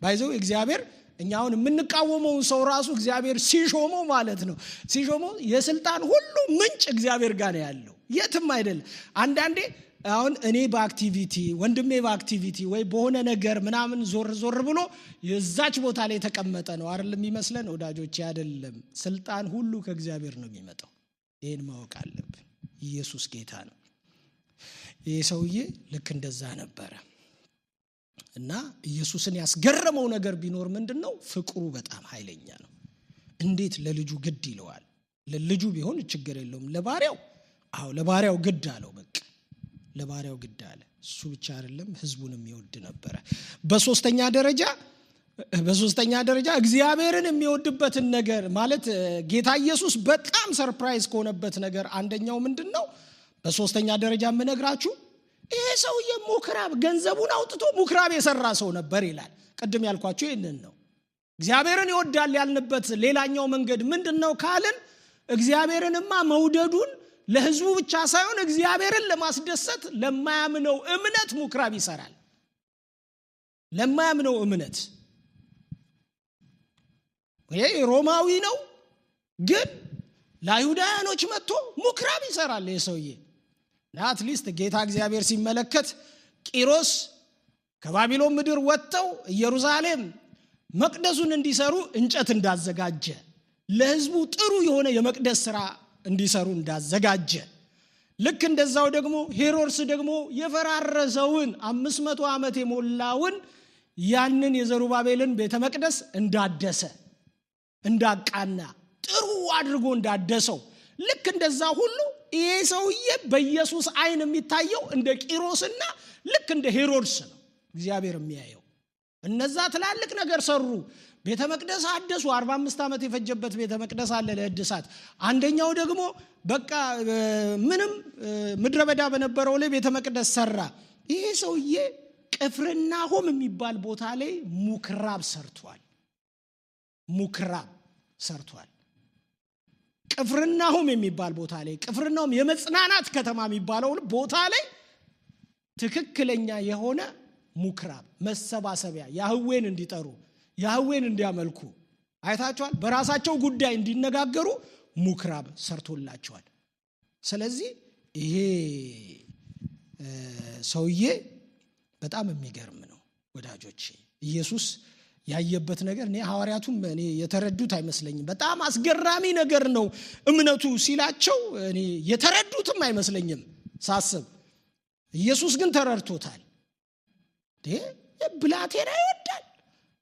ባይዘው እግዚአብሔር እኛውን የምንቃወመው ሰው ራሱ እግዚአብሔር ሲሾመው ማለት ነው። ሲሾመው የስልጣን ሁሉ ምንጭ እግዚአብሔር ጋር ነው ያለው፣ የትም አይደለም። አንዳንዴ አሁን እኔ በአክቲቪቲ ወንድሜ በአክቲቪቲ ወይ በሆነ ነገር ምናምን ዞር ብሎ የዛች ቦታ ላይ ተቀመጠ ነው አይደለም የሚመስለን ወዳጆቼ። አይደለም፣ ስልጣን ሁሉ ከእግዚአብሔር ነው የሚመጣው። ይሄን ማወቅ አለብን። ኢየሱስ ጌታ ነው። ይሄ ሰውዬ ልክ እንደዛ ነበረ። እና ኢየሱስን ያስገረመው ነገር ቢኖር ምንድነው? ፍቅሩ በጣም ኃይለኛ ነው። እንዴት ለልጁ ግድ ይለዋል? ለልጁ ቢሆን ችግር የለውም። ለባሪያው ግድ አለው። በቃ ለባሪያው ግድ አለ። እሱ ብቻ አይደለም፣ ህዝቡንም ይወድ ነበረ። በሶስተኛ ደረጃ እግዚአብሔርን የሚወድበትን ነገር ማለት ጌታ ኢየሱስ በጣም ሰርፕራይዝ ከሆነበት ነገር አንደኛው ምንድነው? በሶስተኛ ደረጃ የምነግራችሁ ይሄ ሰውዬ ሙክራብ ገንዘቡን አውጥቶ ሙክራብ የሰራ ሰው ነበር ይላል። ቅድም ያልኳችሁ ይሄንን ነው። እግዚአብሔርን ይወዳል ያልንበት ሌላኛው መንገድ ምንድነው ካልን እግዚአብሔርንማ መውደዱን ለህዝቡ ብቻ ሳይሆን እግዚአብሔርን ለማስደሰት ለማያምነው እምነት ሙክራብ ይሰራል። ለማያምነው እምነት ይሄ ሮማዊ ነው፣ ግን ለአይሁዳውያኖች መጥቶ ሙክራብ ይሰራል ይሄ ሰውዬ። አትሊስት ጌታ እግዚአብሔር ሲመለከት ቂሮስ ከባቢሎን ምድር ወጥተው ኢየሩሳሌም መቅደሱን እንዲሰሩ እንጨት እንዳዘጋጀ፣ ለህዝቡ ጥሩ የሆነ የመቅደስ ሥራ እንዲሰሩ እንዳዘጋጀ፣ ልክ እንደዛው ደግሞ ሄሮድስ ደግሞ የፈራረሰውን 500 ዓመት የሞላውን ያንን የዘሩባቤልን ቤተ መቅደስ እንዳደሰ፣ እንዳቃና፣ ጥሩ አድርጎ እንዳደሰው፣ ልክ እንደዛ ሁሉ ይሄ ሰውዬ በኢየሱስ አይን የሚታየው እንደ ቂሮስና ልክ እንደ ሄሮድስ ነው እግዚአብሔር የሚያየው። እነዛ ትላልቅ ነገር ሰሩ፣ ቤተ መቅደስ አደሱ። 45 ዓመት የፈጀበት ቤተ መቅደስ አለ ለእድሳት። አንደኛው ደግሞ በቃ ምንም ምድረ በዳ በነበረው ላይ ቤተ መቅደስ ሰራ። ይሄ ሰውዬ ቅፍርናሆም የሚባል ቦታ ላይ ሙክራብ ሰርቷል። ቅፍርናሆም የሚባል ቦታ ላይ፣ ቅፍርናሆም የመጽናናት ከተማ የሚባለው ቦታ ላይ ትክክለኛ የሆነ ሙክራብ መሰባሰቢያ፣ ያህዌን እንዲጠሩ፣ ያህዌን እንዲያመልኩ አይታቸዋል። በራሳቸው ጉዳይ እንዲነጋገሩ ሙክራብ ሰርቶላቸዋል። ስለዚህ ይሄ ሰውዬ በጣም የሚገርም ነው ወዳጆቼ። ኢየሱስ ያየበት ነገር እኔ ሐዋርያቱም እኔ የተረዱት አይመስለኝም። በጣም አስገራሚ ነገር ነው እምነቱ ሲላቸው እኔ የተረዱትም አይመስለኝም ሳስብ። ኢየሱስ ግን ተረድቶታል። ብላቴና ይወዳል፣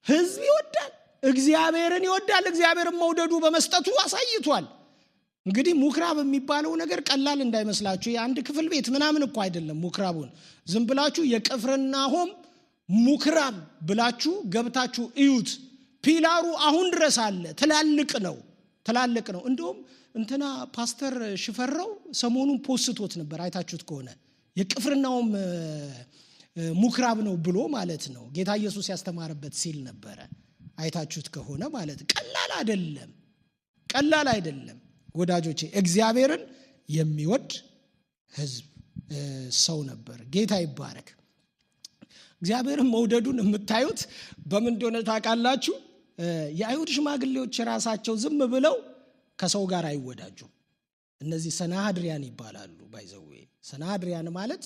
ሕዝብ ይወዳል፣ እግዚአብሔርን ይወዳል። እግዚአብሔርን መውደዱ በመስጠቱ አሳይቷል። እንግዲህ ምኩራብ የሚባለው ነገር ቀላል እንዳይመስላችሁ። የአንድ ክፍል ቤት ምናምን እኮ አይደለም። ምኩራቡን ዝም ብላችሁ የቅፍርናሆም ምኩራብ ብላችሁ ገብታችሁ እዩት። ፒላሩ አሁን ድረስ አለ። ትላልቅ ነው። እንደውም እንትና ፓስተር ሽፈራው ሰሞኑን ፖስቶት ነበር፣ አይታችሁት ከሆነ የቅፍርናሆም ምኩራብ ነው ብሎ ማለት ነው። ጌታ ኢየሱስ ያስተማረበት ሲል ነበረ። አይታችሁት ከሆነ ማለት ቀላል አይደለም ወዳጆቼ። እግዚአብሔርን የሚወድ ሕዝብ ሰው ነበር። ጌታ ይባረክ። እግዚአብሔርን መውደዱን የምታዩት በምን እንደሆነ ታውቃላችሁ? የአይሁድ ሽማግሌዎች ራሳቸው ዝም ብለው ከሰው ጋር አይወዳጁም። እነዚህ ሰናሃድሪያን ይባላሉ። ባይዘዌ ሰናሃድሪያን ማለት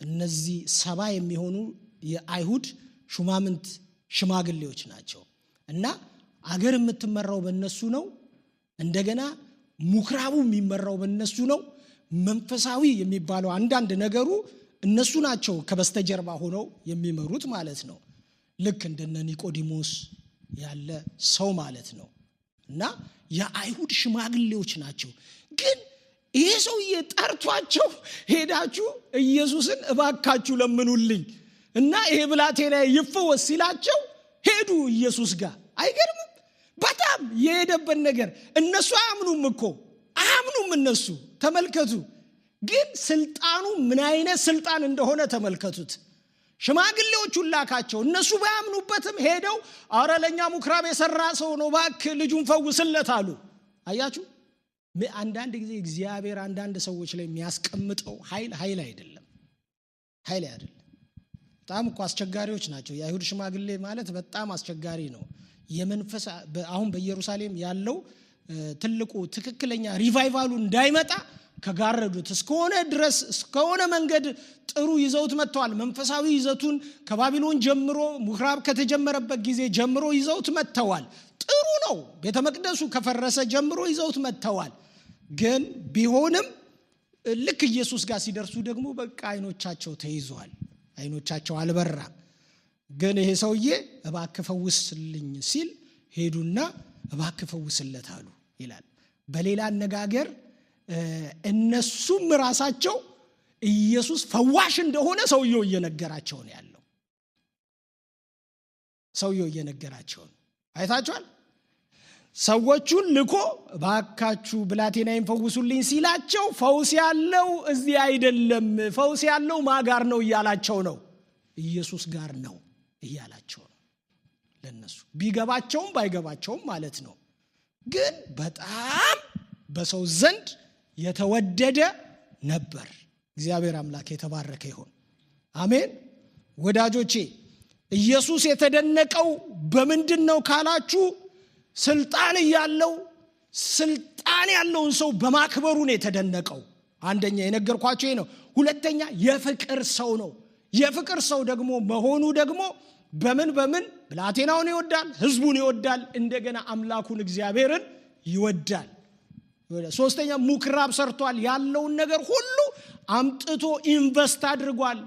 እነዚህ 70 የሚሆኑ የአይሁድ ሹማምንት ሽማግሌዎች ናቸው። እና አገር የምትመራው በእነሱ ነው። እንደገና ምኩራቡ የሚመራው በእነሱ ነው። መንፈሳዊ የሚባለው አንዳንድ ነገሩ እነሱ ናቸው ከበስተጀርባ ሆነው የሚመሩት ማለት ነው። ልክ እንደነ ኒቆዲሞስ ያለ ሰው ማለት ነው። እና የአይሁድ ሽማግሌዎች ናቸው። ግን ይሄ ሰውዬ ጠርቷቸው ሄዳችሁ ኢየሱስን እባካችሁ ለምኑልኝ እና ይሄ ብላቴና ይፈወስ ሲላቸው ሄዱ ኢየሱስ ጋር። አይገርምም? በጣም የሄደበት ነገር እነሱ አያምኑም እነሱ ተመልከቱ። ግን ስልጣኑ ምን አይነት ስልጣን እንደሆነ ተመልከቱት። ሽማግሌዎቹን ላካቸው። እነሱ ባያምኑበትም ሄደው አረ ለኛ ምኩራብ የሰራ ሰው ነው እባክህ ልጁን ፈውስለት አሉ። አያችሁ? አንዳንድ ጊዜ እግዚአብሔር አንዳንድ ሰዎች ላይ የሚያስቀምጠው ኃይል አይደለም። በጣም እኮ አስቸጋሪዎች ናቸው። የአይሁድ ሽማግሌ ማለት በጣም አስቸጋሪ ነው። የመንፈስ አሁን በኢየሩሳሌም ያለው ትልቁ ትክክለኛ ሪቫይቫሉ እንዳይመጣ ከጋረዱት እስከሆነ መንገድ ጥሩ ይዘውት መጥተዋል። መንፈሳዊ ይዘቱን ከባቢሎን ጀምሮ ምኩራብ ከተጀመረበት ጊዜ ጀምሮ ይዘውት መጥተዋል። ጥሩ ነው። ቤተ መቅደሱ ከፈረሰ ጀምሮ ይዘውት መጥተዋል። ግን ቢሆንም ልክ ኢየሱስ ጋር ሲደርሱ ደግሞ በቃ አይኖቻቸው ተይዟል። አይኖቻቸው አልበራም። ግን ይሄ ሰውዬ እባክህ ፈውስልኝ ሲል ሄዱና እባክህ ፈውስለት አሉ ይላል። በሌላ አነጋገር እነሱም ራሳቸው ኢየሱስ ፈዋሽ እንደሆነ ሰውየው እየነገራቸው ነው ያለው። አይታችኋል? ሰዎቹን ልኮ እባካችሁ ብላቴናዬን ፈውሱልኝ ሲላቸው ፈውስ ያለው እዚህ አይደለም፣ ፈውስ ያለው ማጋር ነው እያላቸው ነው። ኢየሱስ ጋር ነው እያላቸው ነው። ለነሱ ቢገባቸውም ባይገባቸውም ማለት ነው። ግን በጣም በሰው ዘንድ የተወደደ ነበር። እግዚአብሔር አምላክ የተባረከ ይሁን። አሜን። ወዳጆቼ ኢየሱስ የተደነቀው በምንድን ነው ካላችሁ ስልጣን ያለውን ሰው በማክበሩ ነው የተደነቀው። አንደኛ የነገርኳችሁ ይሄ ነው። ሁለተኛ የፍቅር ሰው ነው። የፍቅር ሰው ደግሞ መሆኑ ደግሞ በምን ብላቴናውን ይወዳል፣ ሕዝቡን ይወዳል፣ እንደገና አምላኩን እግዚአብሔርን ይወዳል። ሶስተኛ ምኩራብ ሰርቷል። ያለውን ነገር ሁሉ አምጥቶ ኢንቨስት አድርጓል።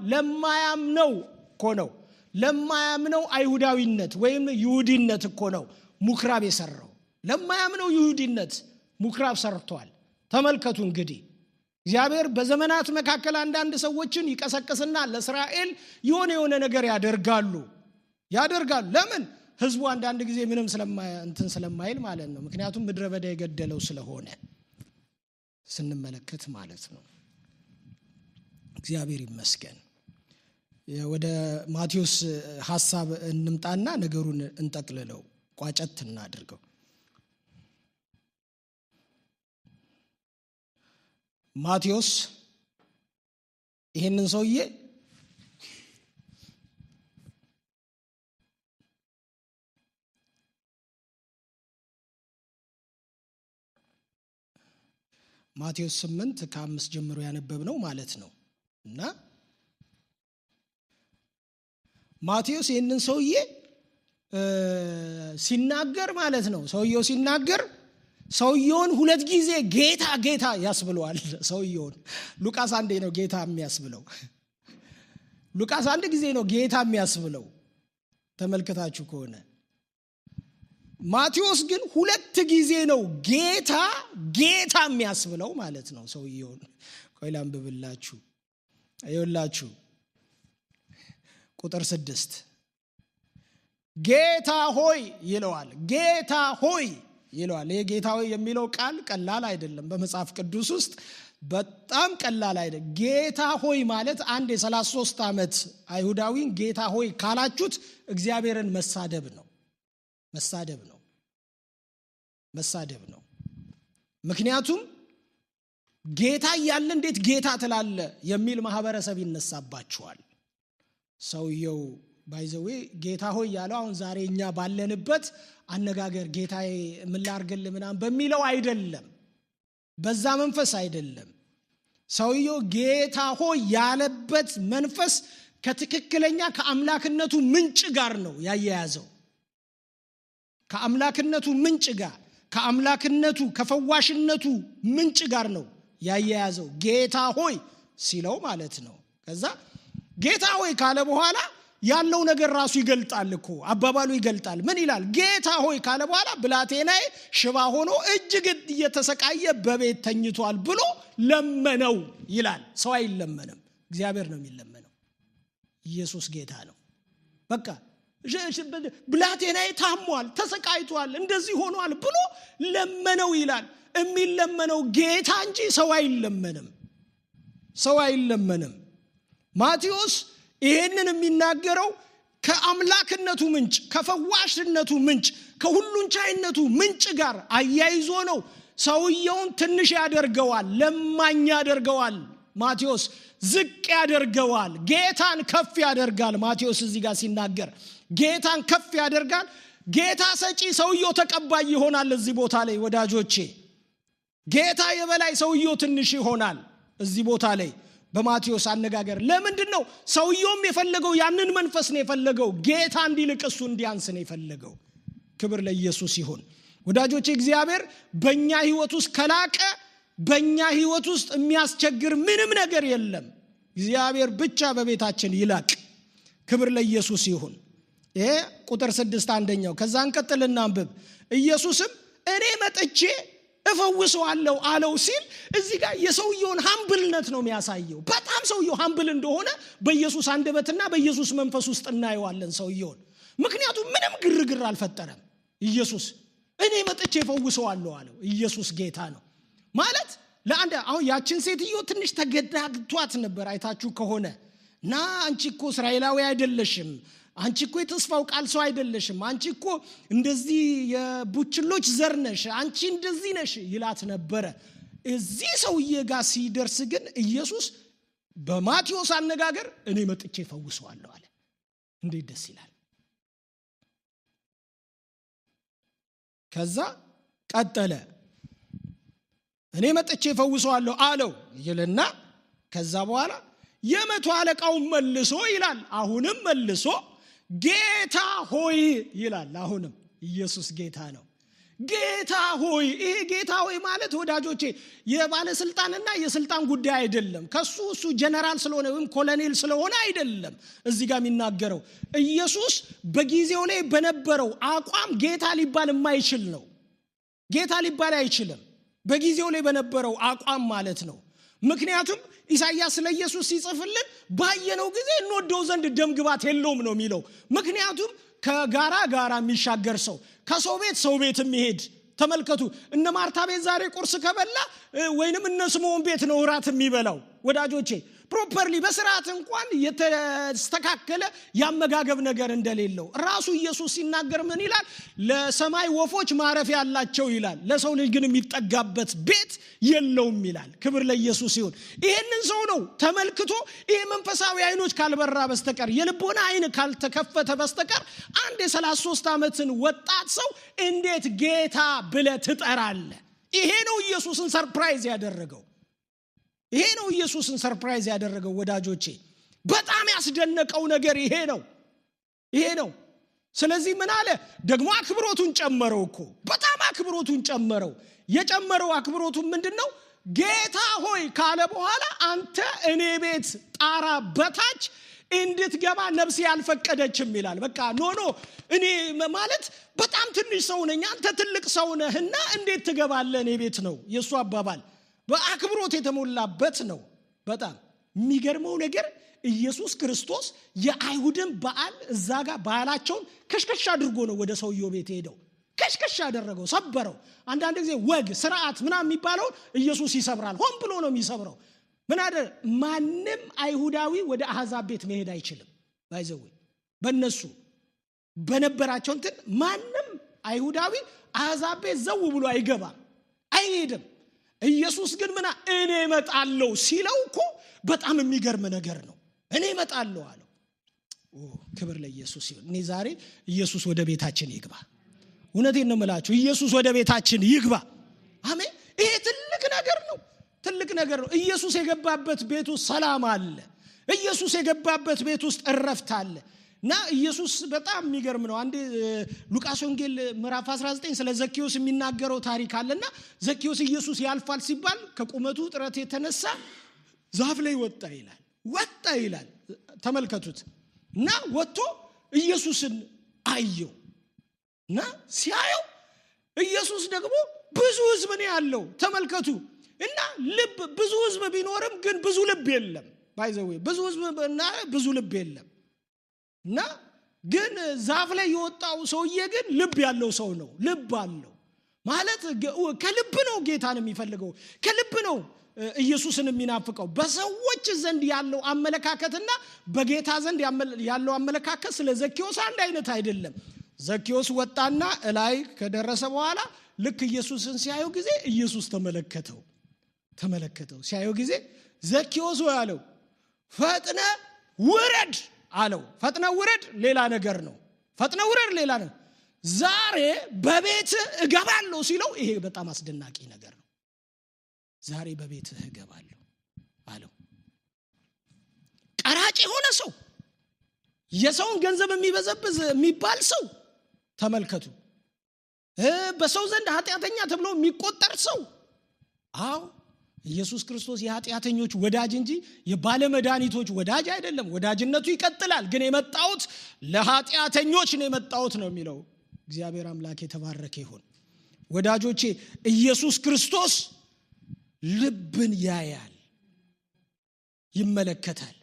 ለማያምነው አይሁዳዊነት ወይም ይሁዲነት እኮ ነው ምኩራብ የሰራው። ለማያምነው ይሁዲነት ምኩራብ ሰርቷል። ተመልከቱ እንግዲህ እግዚአብሔር በዘመናት መካከል አንዳንድ ሰዎችን ይቀሰቅስና ለእስራኤል የሆነ ነገር ያደርጋሉ። ለምን? ህዝቡ አንዳንድ ጊዜ ምንም ስለማይል ማለት ነው። ምክንያቱም ምድረ በዳ የገደለው ስለሆነ ስንመለከት ማለት ነው። እግዚአብሔር ይመስገን። ወደ ማቴዎስ ሐሳብ እንምጣና ነገሩን እንጠቅልለው፣ ቋጨት እናድርገው። ማቴዎስ ይሄንን ሰውዬ ማቴዎስ 8 ከ5 ጀምሮ ያነበብነው ማለት ነው። እና ማቴዎስ ይህንን ሰውዬ ሲናገር ማለት ነው። ሰውየው ሲናገር ሰውየውን 2 ጊዜ ጌታ ጌታ ያስብለዋል። ሰውየውን ሉቃስ 1 ነው ጌታ የሚያስብለው። ሉቃስ 1 ጊዜ ነው ጌታ የሚያስብለው ተመልከታችሁ ከሆነ። ማቴዎስ ግን 2 ጊዜ ነው ጌታ ጌታ የሚያስብለው ማለት ነው ሰውየውን። ቆይ ላንብብላችሁ። አይወላችሁ ቁጥር 6 ጌታ ሆይ ይለዋል። ጌታ ሆይ ይለዋል። ይሄ ጌታ ሆይ የሚለው ቃል ቀላል አይደለም። በመጽሐፍ ቅዱስ ውስጥ በጣም ቀላል አይደለም። ጌታ ሆይ ማለት አንድ የ33 ዓመት አይሁዳዊን ጌታ ሆይ ካላችሁት እግዚአብሔርን መሳደብ ነው። መሳደብ ነው። መሳደብ ነው። ምክንያቱም ጌታ እያለ እንዴት ጌታ ትላለ የሚል ማህበረሰብ ይነሳባቸዋል። ሰውየው ባይዘዌ ጌታ ሆይ ያለው አሁን ዛሬ እኛ ባለንበት አነጋገር ጌታዬ ምን ላድርግልህ ምናምን በሚለው አይደለም። በዛ መንፈስ አይደለም። ሰውየው ጌታ ሆይ ያለበት መንፈስ ከትክክለኛ ከአምላክነቱ ምንጭ ጋር ነው ያያያዘው። ከአምላክነቱ ምንጭ ጋር ከአምላክነቱ ከፈዋሽነቱ ምንጭ ጋር ነው ያያያዘው። ጌታ ሆይ ሲለው ማለት ነው። ከዛ ጌታ ሆይ ካለ በኋላ ያለው ነገር ራሱ ይገልጣል እኮ አባባሉ ይገልጣል። ምን ይላል? ጌታ ሆይ ካለ በኋላ ብላቴናዬ ሽባ ሆኖ እጅግ እየተሰቃየ በቤት ተኝቷል ብሎ ለመነው ይላል። ሰው አይለመንም፣ እግዚአብሔር ነው የሚለመነው። ኢየሱስ ጌታ ነው። በቃ ብላቴናዬ ታሟል፣ ተሰቃይቷል፣ እንደዚህ ሆኗል ብሎ ለመነው ይላል። የሚለመነው ጌታ እንጂ ሰው አይለመንም። ሰው አይለመንም። ማቴዎስ ይሄንን የሚናገረው ከአምላክነቱ ምንጭ ከፈዋሽነቱ ምንጭ ከሁሉን ቻይነቱ ምንጭ ጋር አያይዞ ነው። ሰውየውን ትንሽ ያደርገዋል፣ ለማኝ ያደርገዋል። ማቴዎስ ዝቅ ያደርገዋል፣ ጌታን ከፍ ያደርጋል። ማቴዎስ እዚህ ጋር ሲናገር ጌታን ከፍ ያደርጋል። ጌታ ሰጪ፣ ሰውየው ተቀባይ ይሆናል። እዚህ ቦታ ላይ ወዳጆቼ ጌታ የበላይ፣ ሰውየው ትንሽ ይሆናል። እዚህ ቦታ ላይ በማቴዎስ አነጋገር ለምንድን ነው ሰውየውም የፈለገው ያንን መንፈስ ነው የፈለገው። ጌታ እንዲልቅ እሱ እንዲያንስ ነው የፈለገው። ክብር ለኢየሱስ ይሁን። ወዳጆቼ እግዚአብሔር በእኛ ህይወት ውስጥ ከላቀ በእኛ ህይወት ውስጥ የሚያስቸግር ምንም ነገር የለም። እግዚአብሔር ብቻ በቤታችን ይላቅ። ክብር ለኢየሱስ ይሁን። ይሄ ቁጥር 6 አንደኛው። ከዛ እንቀጥልና አንብብ። ኢየሱስም እኔ መጥቼ እፈውሰዋለሁ አለው ሲል እዚህ ጋር የሰውየውን ሃምብልነት ነው የሚያሳየው። በጣም ሰውየው ሃምብል እንደሆነ በኢየሱስ አንደበትና በኢየሱስ መንፈስ ውስጥ እናየዋለን ሰውየውን። ምክንያቱም ምንም ግርግር አልፈጠረም። ኢየሱስ እኔ መጥቼ እፈውሰዋለሁ አለው። ኢየሱስ ጌታ ነው ማለት ለአንድ አሁን ያችን ሴትዮ ትንሽ ተገዳግቷት ነበር አይታችሁ ከሆነ እና አንቺ እኮ እስራኤላዊ አይደለሽም፣ አንቺ እኮ የተስፋው ቃል ሰው አይደለሽም፣ አንቺ እኮ እንደዚህ የቡችሎች ዘር ነሽ፣ አንቺ እንደዚህ ነሽ ይላት ነበረ። እዚህ ሰውዬ ጋር ሲደርስ ግን ኢየሱስ በማቴዎስ አነጋገር እኔ መጥቼ እፈውሰዋለሁ አለ። እንዴት ደስ ይላል! ከዛ ቀጠለ። እኔ መጥቼ እፈውሰዋለሁ አለው ይልና ከዛ በኋላ የመቶ አለቃው መልሶ ይላል፣ አሁንም መልሶ ጌታ ሆይ ይላል። አሁንም ኢየሱስ ጌታ ነው። ጌታ ሆይ። ይሄ ጌታ ሆይ ማለት ወዳጆቼ የባለስልጣንና የስልጣን ጉዳይ አይደለም። ከሱ እሱ ጀነራል ስለሆነ ወይም ኮሎኔል ስለሆነ አይደለም። እዚህ ጋር የሚናገረው ኢየሱስ በጊዜው ላይ በነበረው አቋም ጌታ ሊባል የማይችል ነው። ጌታ ሊባል አይችልም በጊዜው ላይ በነበረው አቋም ማለት ነው። ምክንያቱም ኢሳይያስ ስለ ኢየሱስ ሲጽፍልን ባየነው ጊዜ እንወደው ዘንድ ደም ግባት የለውም ነው የሚለው። ምክንያቱም ከጋራ ጋራ የሚሻገር ሰው፣ ከሰው ቤት የሚሄድ ተመልከቱ። እነ ማርታ ቤት ዛሬ ቁርስ ከበላ ወይንም እነ ስምዖን ቤት ነው እራት የሚበላው ወዳጆቼ። ፕሮፐርሊ በስርዓት እንኳን የተስተካከለ ያመጋገብ ነገር እንደሌለው ራሱ ኢየሱስ ሲናገር ምን ይላል? ለሰማይ ወፎች ማረፊያ ያላቸው ይላል፣ ለሰው ልጅ ግን የሚጠጋበት ቤት የለውም ይላል። ክብር ለኢየሱስ ይሁን። ይሄንን ሰው ነው ተመልክቶ ይሄ መንፈሳዊ አይኖች ካልበራ በስተቀር የልቦና አይን ካልተከፈተ በስተቀር አንድ የ33 ዓመትን ወጣት ሰው እንዴት ጌታ ብለህ ትጠራለህ? ይሄ ነው ኢየሱስን ሰርፕራይዝ ያደረገው። ይሄ ነው ኢየሱስን ሰርፕራይዝ ያደረገው ወዳጆቼ። በጣም ያስደነቀው ነገር ይሄ ነው። ይሄ ነው። ስለዚህ ምን አለ ደግሞ አክብሮቱን ጨመረው እኮ በጣም አክብሮቱን ጨመረው። የጨመረው አክብሮቱ ምንድነው? ጌታ ሆይ ካለ በኋላ አንተ እኔ ቤት ጣራ በታች እንድትገባ ነፍሴ ያልፈቀደችም ይላል። በቃ ኖ እኔ ማለት በጣም ትንሽ ሰው ነኝ፣ አንተ ትልቅ ሰው ነህና እንዴት ትገባለህ እኔ ቤት ነው የሱ አባባል። በአክብሮት የተሞላበት ነው። በጣም የሚገርመው ነገር ኢየሱስ ክርስቶስ የአይሁድን በዓል እዛ ጋር በዓላቸውን ከሽከሽ አድርጎ ነው ወደ ሰውየው ቤት ሄደው ከሽከሽ ያደረገው፣ ሰበረው። አንዳንድ ጊዜ ወግ ስርዓት ምናምን የሚባለው ኢየሱስ ይሰብራል። ሆን ብሎ ነው የሚሰብረው። ምን አደረ? ማንም አይሁዳዊ ወደ አሕዛብ ቤት መሄድ አይችልም። ባይዘው በእነሱ በነበራቸው እንትን ማንም አይሁዳዊ አሕዛብ ቤት ዘው ብሎ አይገባም፣ አይሄድም። ኢየሱስ ግን ምና እኔ እመጣለሁ ሲለው እኮ በጣም የሚገርም ነገር ነው። እኔ እመጣለሁ አለው። ክብር ለኢየሱስ ይሁን። እኔ ዛሬ ኢየሱስ ወደ ቤታችን ይግባ። እውነቴን ነው የምላችሁ፣ ኢየሱስ ወደ ቤታችን ይግባ። አሜን። ይሄ ትልቅ ነገር ነው። ትልቅ ነገር ነው። ኢየሱስ የገባበት ቤት ውስጥ ሰላም አለ። ኢየሱስ የገባበት ቤት ውስጥ እረፍት አለ። እና ኢየሱስ በጣም የሚገርም ነው። አንዴ ሉቃስ ወንጌል ምዕራፍ 19 ስለ ዘኬዎስ የሚናገረው ታሪክ አለና ዘኬዎስ ኢየሱስ ያልፋል ሲባል ከቁመቱ ጥረት የተነሳ ዛፍ ላይ ወጣ ይላል። ተመልከቱት። እና ወጥቶ ኢየሱስን አየው። እና ሲያየው ኢየሱስ ደግሞ ብዙ ሕዝብ ነው ያለው። ተመልከቱ። እና ልብ ብዙ ሕዝብ ቢኖርም ግን ብዙ ልብ የለም። ባይዘው ብዙ ሕዝብ እና ብዙ ልብ የለም። እና ግን ዛፍ ላይ የወጣው ሰውዬ ግን ልብ ያለው ሰው ነው። ልብ አለው ማለት ከልብ ነው ጌታን የሚፈልገው፣ ከልብ ነው ኢየሱስን የሚናፍቀው። በሰዎች ዘንድ ያለው አመለካከትና በጌታ ዘንድ ያለው አመለካከት ስለ ዘኬዎስ አንድ አይነት አይደለም። ዘኬዎስ ወጣና እላይ ከደረሰ በኋላ ልክ ኢየሱስን ሲያየው ጊዜ ኢየሱስ ተመለከተው። ሲያየው ጊዜ ዘኬዎስ ሆይ አለው፣ ፈጥነ ውረድ አለው። ፈጥነ ውረድ ሌላ ነገር ነው። ፈጥነ ውረድ ሌላ ነው። ዛሬ በቤት እገባለሁ ሲለው ይሄ በጣም አስደናቂ ነገር ነው። ዛሬ በቤት እገባለሁ አለው። ቀራጭ የሆነ ሰው፣ የሰውን ገንዘብ የሚበዘብዝ የሚባል ሰው ተመልከቱ። በሰው ዘንድ ኃጢአተኛ ተብሎ የሚቆጠር ሰው። አዎ ኢየሱስ ክርስቶስ የኃጢአተኞች ወዳጅ እንጂ የባለመድኃኒቶች ወዳጅ አይደለም። ወዳጅነቱ ይቀጥላል። ግን የመጣሁት ለኃጢአተኞች ነው የመጣሁት ነው የሚለው። እግዚአብሔር አምላክ የተባረከ ይሁን። ወዳጆቼ ኢየሱስ ክርስቶስ ልብን ያያል፣ ይመለከታል።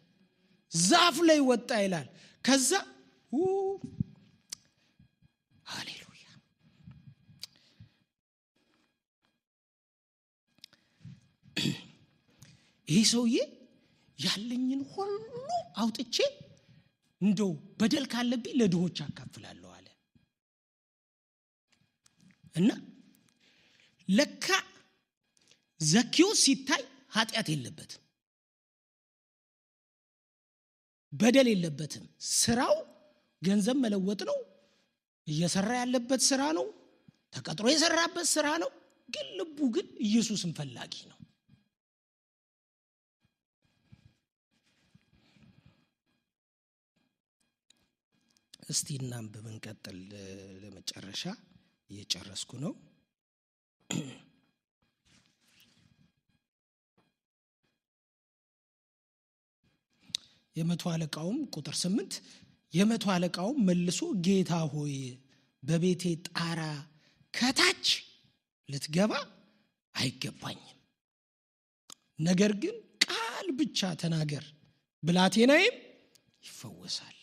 ዛፍ ላይ ወጣ ይላል። ከዛ ሃሌሉያ ይህ ሰውዬ ያለኝን ሁሉ አውጥቼ እንደው በደል ካለብኝ ለድሆች አካፍላለሁ አለ። እና ለካ ዘኬዎስ ሲታይ ኃጢአት የለበትም፣ በደል የለበትም። ስራው ገንዘብ መለወጥ ነው። እየሰራ ያለበት ስራ ነው። ተቀጥሮ የሰራበት ስራ ነው። ግን ልቡ ግን ኢየሱስን ፈላጊ ነው። እስቲ እናንብብ እንቀጥል። ለመጨረሻ እየጨረስኩ ነው። የመቶ አለቃውም ቁጥር 8 የመቶ አለቃውም መልሶ ጌታ ሆይ በቤቴ ጣራ ከታች ልትገባ አይገባኝም፣ ነገር ግን ቃል ብቻ ተናገር ብላቴናዬም ይፈወሳል።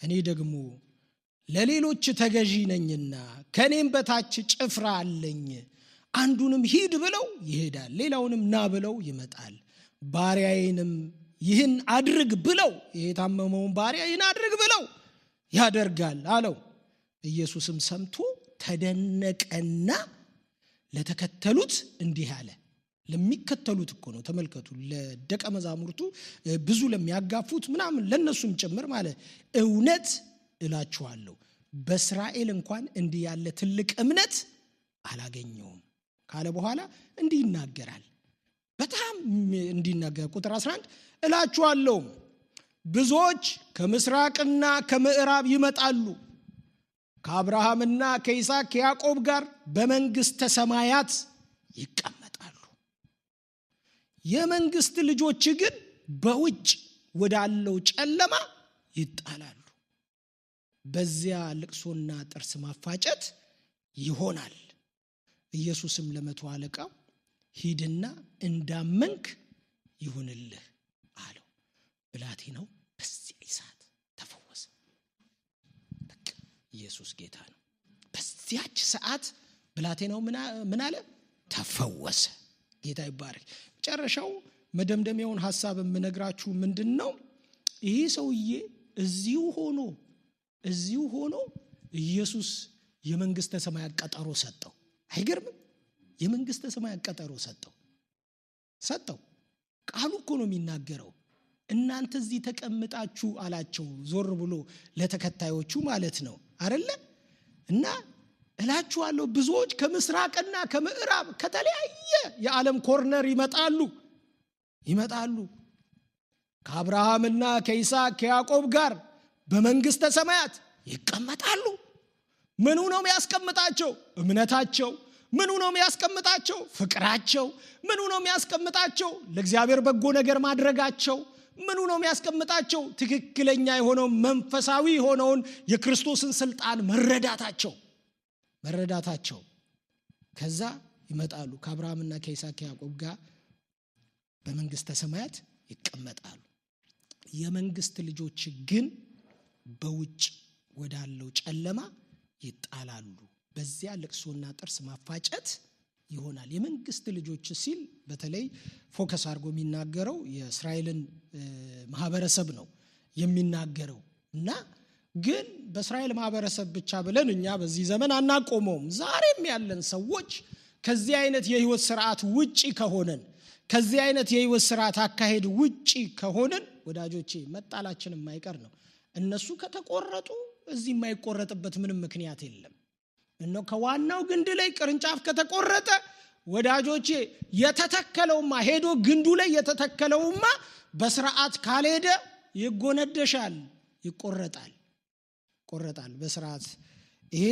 እኔ ደግሞ ለሌሎች ተገዢ ነኝና ከኔም በታች ጭፍራ አለኝ። አንዱንም ሂድ ብለው ይሄዳል፣ ሌላውንም ና ብለው ይመጣል። ባሪያዬንም ይህን አድርግ ብለው የታመመውን ባሪያ ይህን አድርግ ብለው ያደርጋል አለው። ኢየሱስም ሰምቶ ተደነቀና ለተከተሉት እንዲህ አለ። ለሚከተሉት እኮ ነው ተመልከቱ። ለደቀ መዛሙርቱ ብዙ ለሚያጋፉት ምናምን ለነሱም ጭምር ማለት እውነት እላችኋለሁ በእስራኤል እንኳን እንዲህ ያለ ትልቅ እምነት አላገኘውም ካለ በኋላ እንዲህ ይናገራል። በጣም እንዲናገር ቁጥር 11 እላችኋለሁ ብዙዎች ከምስራቅና ከምዕራብ ይመጣሉ ከአብርሃምና ከይስሐቅ ከያዕቆብ ጋር በመንግሥተ ሰማያት ይቀመጣሉ። የመንግሥት ልጆች ግን በውጭ ወዳለው ጨለማ ይጣላሉ። በዚያ ልቅሶና ጥርስ ማፋጨት ይሆናል። ኢየሱስም ለመቶ አለቃው ሂድና እንዳመንክ ይሁንልህ አለው። ብላቴናው በዚያ ሰዓት ተፈወሰ። በቃ ኢየሱስ ጌታ ነው። በዚያች ሰዓት ብላቴናው ምን አለ? ተፈወሰ። ጌታ ይባረክ። መጨረሻው መደምደሚያውን ሐሳብ የምነግራችሁ ምንድነው? ይህ ሰውዬ እዚሁ ሆኖ ኢየሱስ የመንግሥተ ሰማያት ቀጠሮ ሰጠው። አይገርምም? የመንግሥተ ሰማያት ቀጠሮ ሰጠው። ቃሉ እኮ ነው የሚናገረው። እናንተ እዚህ ተቀምጣችሁ አላቸው፣ ዞር ብሎ ለተከታዮቹ ማለት ነው አይደለ? እና እላችኋለሁ ብዙዎች ከምስራቅና ከምዕራብ ከተለያየ የዓለም ኮርነር ይመጣሉ ከአብርሃምና ከይስሐቅ ከያዕቆብ ጋር በመንግሥተ ሰማያት ይቀመጣሉ። ምኑ ነው የሚያስቀምጣቸው? እምነታቸው። ምኑ ነው የሚያስቀምጣቸው? ፍቅራቸው። ምኑ ነው የሚያስቀምጣቸው? ለእግዚአብሔር በጎ ነገር ማድረጋቸው። ምኑ ነው የሚያስቀምጣቸው? ትክክለኛ የሆነው መንፈሳዊ የሆነውን የክርስቶስን ስልጣን መረዳታቸው። ከዛ ይመጣሉ ከአብርሃምና ከይስሐቅ ከያዕቆብ ጋር በመንግሥተ ሰማያት ይቀመጣሉ። የመንግስት ልጆች ግን በውጭ ወዳለው ጨለማ ይጣላሉ። በዚያ ልቅሶና ጥርስ ማፋጨት ይሆናል። የመንግስት ልጆች ሲል በተለይ ፎከስ አድርጎ የሚናገረው የእስራኤልን ማህበረሰብ ነው የሚናገረው እና ግን በእስራኤል ማህበረሰብ ብቻ ብለን እኛ በዚህ ዘመን አናቆመውም። ዛሬም ያለን ሰዎች ከዚህ አይነት የህይወት ስርዓት ውጪ ከሆነን ከዚህ አይነት የህይወት ስርዓት አካሄድ ውጪ ከሆነን ወዳጆቼ መጣላችን የማይቀር ነው። እነሱ ከተቆረጡ እዚህ የማይቆረጥበት ምንም ምክንያት የለም። እነሆ ከዋናው ግንድ ላይ ቅርንጫፍ ከተቆረጠ ወዳጆቼ የተተከለውማ ሄዶ ግንዱ ላይ የተተከለውማ በስርዓት ካልሄደ ይጎነደሻል፣ ይቆረጣል በስርዓት። ይሄ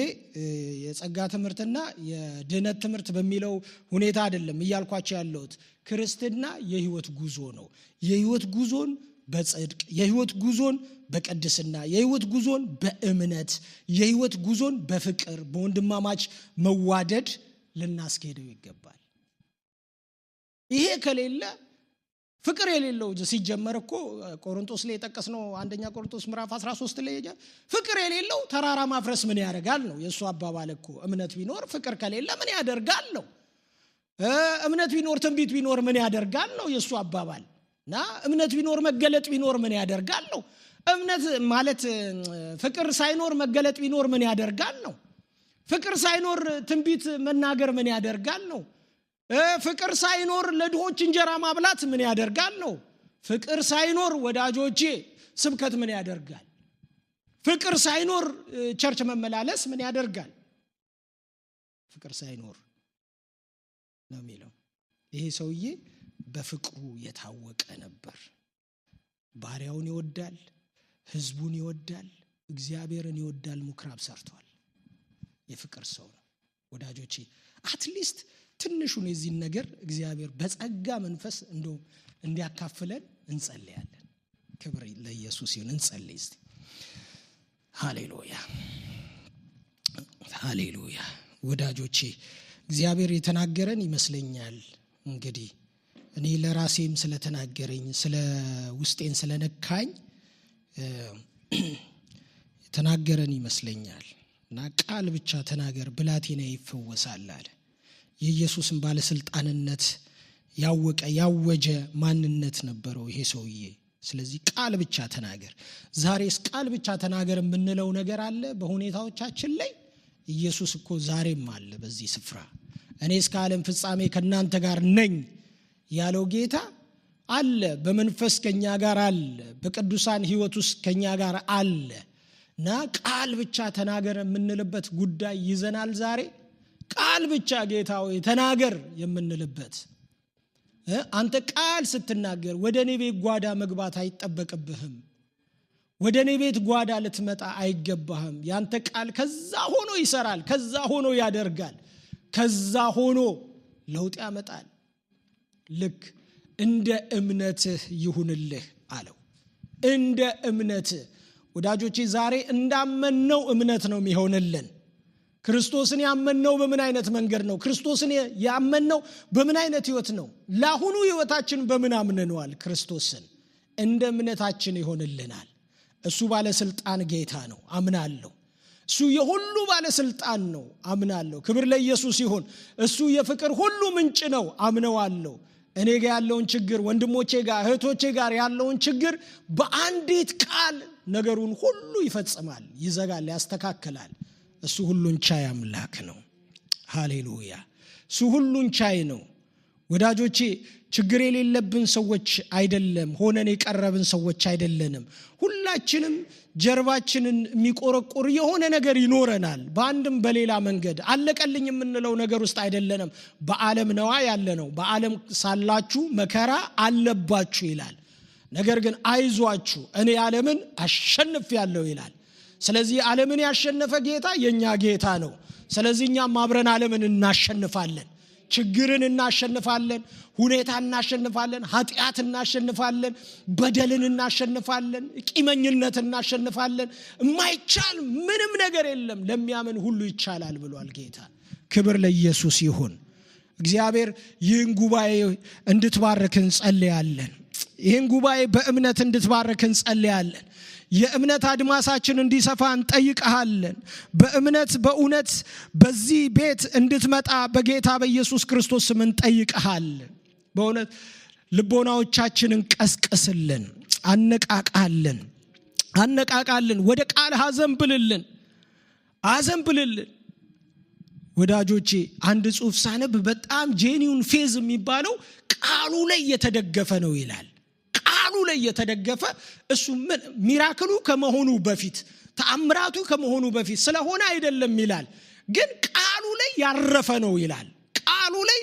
የጸጋ ትምህርትና የድነት ትምህርት በሚለው ሁኔታ አይደለም እያልኳቸው ያለሁት። ክርስትና የህይወት ጉዞ ነው። የህይወት ጉዞን በጽድቅ፣ የህይወት ጉዞን በቅድስና፣ የህይወት ጉዞን በእምነት፣ የህይወት ጉዞን በፍቅር በወንድማማች መዋደድ ልናስኬደው ይገባል። ይሄ ከሌለ ፍቅር የሌለው ሲጀመር እኮ ቆሮንቶስ ላይ የጠቀስነው አንደኛ ቆሮንቶስ ምዕራፍ 13 ላይ ፍቅር የሌለው ተራራ ማፍረስ ምን ያደርጋል ነው የሱ አባባል እኮ። እምነት ቢኖር ፍቅር ከሌለ ምን ያደርጋል ነው። እምነት ቢኖር ትንቢት ቢኖር ምን ያደርጋል ነው የሱ አባባል። እና እምነት ቢኖር መገለጥ ቢኖር ምን ያደርጋል ነው። እምነት ማለት ፍቅር ሳይኖር መገለጥ ቢኖር ምን ያደርጋል ነው። ፍቅር ሳይኖር ትንቢት መናገር ምን ያደርጋል ነው። ፍቅር ሳይኖር ለድሆች እንጀራ ማብላት ምን ያደርጋል ነው። ፍቅር ሳይኖር ወዳጆቼ ስብከት ምን ያደርጋል። ፍቅር ሳይኖር ቸርች መመላለስ ምን ያደርጋል። ፍቅር ሳይኖር ነው የሚለው። ይሄ ሰውዬ በፍቅሩ የታወቀ ነበር። ባሪያውን ይወዳል፣ ህዝቡን ይወዳል፣ እግዚአብሔርን ይወዳል። ምኩራብ ሰርቷል። የፍቅር ሰው ነው ወዳጆቼ። አትሊስት ትንሹን የዚህን ነገር እግዚአብሔር በጸጋ መንፈስ እንደው እንዲያካፍለን እንጸልያለን። ክብር ለኢየሱስ ይሁን። እንጸልይ እስቲ። ሃሌሉያ ወዳጆቼ እግዚአብሔር የተናገረን ይመስለኛል። እንግዲህ እኔ ለራሴም ስለተናገረኝ ስለ ውስጤን ስለነካኝ የተናገረን ይመስለኛል። እና ቃል ብቻ ተናገር ብላቴና ይፈወሳል አለ። የኢየሱስን ባለስልጣንነት ያወጀ ማንነት ነበረው ይሄ ሰውዬ። ስለዚህ ቃል ብቻ ተናገር። ዛሬስ ቃል ብቻ ተናገር የምንለው ነገር አለ በሁኔታዎቻችን ላይ። ኢየሱስ እኮ ዛሬም አለ በዚህ ስፍራ። እኔ እስከ ዓለም ፍጻሜ ከናንተ ጋር ነኝ ያለው ጌታ አለ። በመንፈስ ከኛ ጋር አለ። በቅዱሳን ህይወት ውስጥ ከኛ ጋር አለ። እና ቃል ብቻ ተናገር የምንልበት ጉዳይ ይዘናል ዛሬ። ቃል ብቻ ጌታ ሆይ ተናገር የምንልበት አንተ ቃል ስትናገር ወደ እኔ ቤት ጓዳ መግባት አይጠበቅብህም። ወደ እኔ ቤት ጓዳ ልትመጣ አይገባህም። ያንተ ቃል ከዛ ሆኖ ይሰራል፣ ከዛ ሆኖ ያደርጋል፣ ከዛ ሆኖ ለውጥ ያመጣል። ልክ እንደ እምነትህ ይሁንልህ አለው። እንደ እምነትህ ወዳጆቼ፣ ዛሬ እንዳመነው እምነት ነው የሚሆንልን። ክርስቶስን ያመነው በምን አይነት መንገድ ነው? ክርስቶስን ያመነው በምን አይነት ህይወት ነው? ለአሁኑ ህይወታችን በምን አምነነዋል? ክርስቶስን እንደ እምነታችን ይሆንልናል። እሱ ባለስልጣን ጌታ ነው፣ አምናለሁ። እሱ የሁሉ ባለስልጣን ነው፣ አምናለሁ። ክብር ለኢየሱስ ይሁን። እሱ የፍቅር ሁሉ ምንጭ ነው፣ አምነዋለሁ። እኔ ጋር ያለውን ችግር፣ ወንድሞቼ ጋር እህቶቼ ጋር ያለውን ችግር በአንዲት ቃል ነገሩን ሁሉ ይፈጽማል፣ ይዘጋል፣ ያስተካክላል። እሱ ሁሉን ቻይ አምላክ ነው። ሃሌሉያ! እሱ ሁሉን ቻይ ነው። ወዳጆቼ፣ ችግር የሌለብን ሰዎች አይደለም፣ ሆነን የቀረብን ሰዎች አይደለንም። ሁላችንም ጀርባችንን የሚቆረቆር የሆነ ነገር ይኖረናል። በአንድም በሌላ መንገድ አለቀልኝ የምንለው ነገር ውስጥ አይደለንም። በዓለም ነዋ ያለነው። በዓለም ሳላችሁ መከራ አለባችሁ ይላል። ነገር ግን አይዟችሁ እኔ ዓለምን አሸንፌአለሁ ይላል። ስለዚህ ዓለምን ያሸነፈ ጌታ የኛ ጌታ ነው። ስለዚህ እኛም አብረን ዓለምን እናሸንፋለን። ችግርን እናሸንፋለን፣ ሁኔታ እናሸንፋለን፣ ኃጢአት እናሸንፋለን፣ በደልን እናሸንፋለን፣ ቂመኝነት እናሸንፋለን። የማይቻል ምንም ነገር የለም፣ ለሚያምን ሁሉ ይቻላል ብሏል ጌታ። ክብር ለኢየሱስ ይሁን። እግዚአብሔር ይህን ጉባኤ እንድትባርክ እንጸልያለን። ይህን ጉባኤ በእምነት እንድትባርክ እንጸልያለን። የእምነት አድማሳችን እንዲሰፋ እንጠይቀሃለን። በእምነት በእውነት በዚህ ቤት እንድትመጣ በጌታ በኢየሱስ ክርስቶስ ስም እንጠይቀሃለን። በእውነት ልቦናዎቻችንን ቀስቅስልን፣ አነቃቃልን፣ ወደ ቃል አዘንብልልን። ወዳጆቼ፣ አንድ ጽሑፍ ሳነብ በጣም ጄኒውን ፌዝ የሚባለው ቃሉ ላይ የተደገፈ ነው ይላል። ቃሉ ላይ የተደገፈ እሱ ሚራክሉ ከመሆኑ በፊት ተአምራቱ ከመሆኑ በፊት ስለሆነ አይደለም ይላል፣ ግን ቃሉ ላይ ያረፈ ነው ይላል። ቃሉ ላይ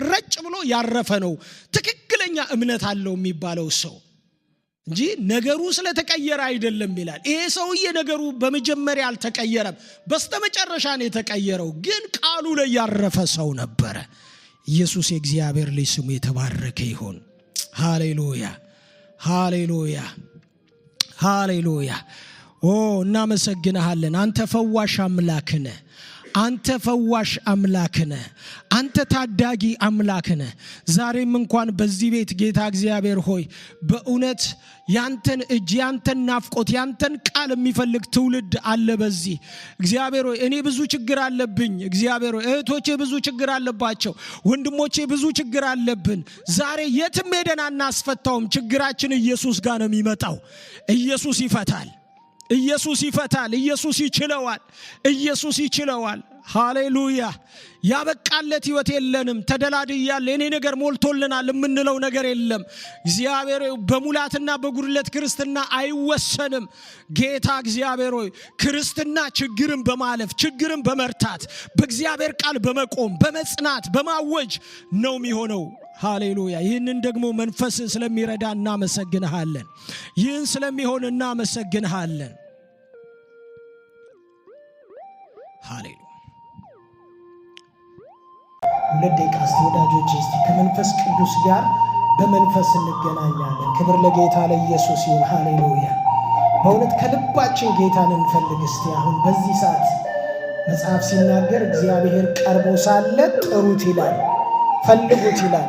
ረጭ ብሎ ያረፈ ነው ትክክለኛ እምነት አለው የሚባለው ሰው እንጂ ነገሩ ስለተቀየረ አይደለም ይላል። ይሄ ሰውዬ ነገሩ በመጀመሪያ አልተቀየረም፣ በስተመጨረሻ ነው የተቀየረው፣ ግን ቃሉ ላይ ያረፈ ሰው ነበረ። ኢየሱስ የእግዚአብሔር ልጅ ስሙ የተባረከ ይሁን። ሃሌሉያ! ሃሌሉያ! ሃሌሉያ! እናመሰግንሃለን። አንተ ፈዋሽ አምላክ ነህ። አንተ ፈዋሽ አምላክ ነህ። አንተ ታዳጊ አምላክ ነህ። ዛሬም እንኳን በዚህ ቤት ጌታ እግዚአብሔር ሆይ በእውነት ያንተን እጅ፣ ያንተን ናፍቆት፣ ያንተን ቃል የሚፈልግ ትውልድ አለ። በዚህ እግዚአብሔር ሆይ እኔ ብዙ ችግር አለብኝ። እግዚአብሔር ሆይ እህቶቼ ብዙ ችግር አለባቸው፣ ወንድሞቼ ብዙ ችግር አለብን። ዛሬ የትም ሄደን አናስፈታውም። ችግራችን ኢየሱስ ጋር ነው የሚመጣው። ኢየሱስ ይፈታል። ኢየሱስ ይፈታል። ኢየሱስ ይችለዋል። ኢየሱስ ይችለዋል። ሃሌሉያ! ያበቃለት ህይወት የለንም። ተደላድያለ የኔ ነገር ሞልቶልናል የምንለው ነገር የለም። እግዚአብሔር በሙላትና በጉድለት ክርስትና አይወሰንም። ጌታ እግዚአብሔር ሆይ ክርስትና ችግርን በማለፍ ችግርን በመርታት በእግዚአብሔር ቃል በመቆም በመጽናት በማወጅ ነው የሚሆነው። ሃሌሉያ! ይህንን ደግሞ መንፈስ ስለሚረዳ እናመሰግንሃለን። ይህን ስለሚሆን እናመሰግንሃለን። ሃሌሉያ! ሁለት ደቂቃ እስቲ ወዳጆቼ፣ እስቲ ከመንፈስ ቅዱስ ጋር በመንፈስ እንገናኛለን። ክብር ለጌታ ለኢየሱስ ይሁን። ሃሌሉያ! በእውነት ከልባችን ጌታን እንፈልግ። እስቲ አሁን በዚህ ሰዓት መጽሐፍ ሲናገር እግዚአብሔር ቀርቦ ሳለ ጥሩት ይላል፣ ፈልጉት ይላል።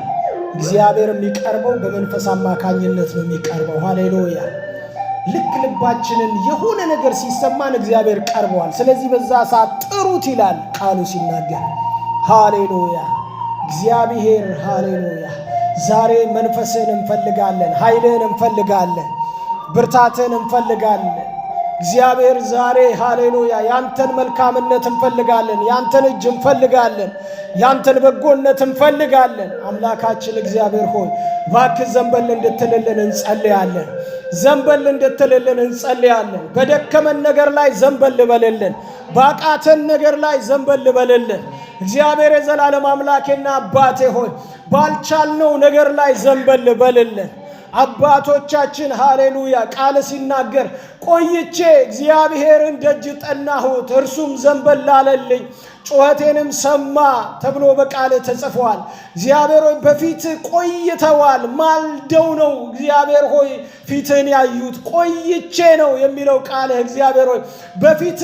እግዚአብሔር የሚቀርበው በመንፈስ አማካኝነት ነው የሚቀርበው። ሃሌሉያ! ልክ ልባችንን የሆነ ነገር ሲሰማን እግዚአብሔር ቀርቧል። ስለዚህ በዛ ሰዓት ጥሩት ይላል ቃሉ ሲናገር። ሃሌሉያ! እግዚአብሔር ሃሌሉያ! ዛሬ መንፈስህን እንፈልጋለን፣ ኃይልህን እንፈልጋለን፣ ብርታትህን እንፈልጋለን። እግዚአብሔር ዛሬ ሃሌሉያ ያንተን መልካምነት እንፈልጋለን፣ ያንተን እጅ እንፈልጋለን፣ ያንተን በጎነት እንፈልጋለን። አምላካችን እግዚአብሔር ሆይ እባክህ ዘንበል እንድትልልን እንጸልያለን። ዘንበል እንድትልልን እንጸልያለን። በደከመን ነገር ላይ ዘንበል በልልን። ባቃተን ነገር ላይ ዘንበል በልልን። እግዚአብሔር የዘላለም አምላኬና አባቴ ሆይ ባልቻልነው ነገር ላይ ዘንበል በልልን። አባቶቻችን ሃሌሉያ ቃል ሲናገር ቆይቼ እግዚአብሔርን ደጅ ጠናሁት እርሱም ዘንበል አለልኝ ጩኸቴንም ሰማ ተብሎ በቃል ተጽፏል። እግዚአብሔር ሆይ በፊት ቆይተዋል ማልደው ነው እግዚአብሔር ሆይ ፊትን ያዩት ቆይቼ ነው የሚለው ቃል እግዚአብሔር ሆይ በፊት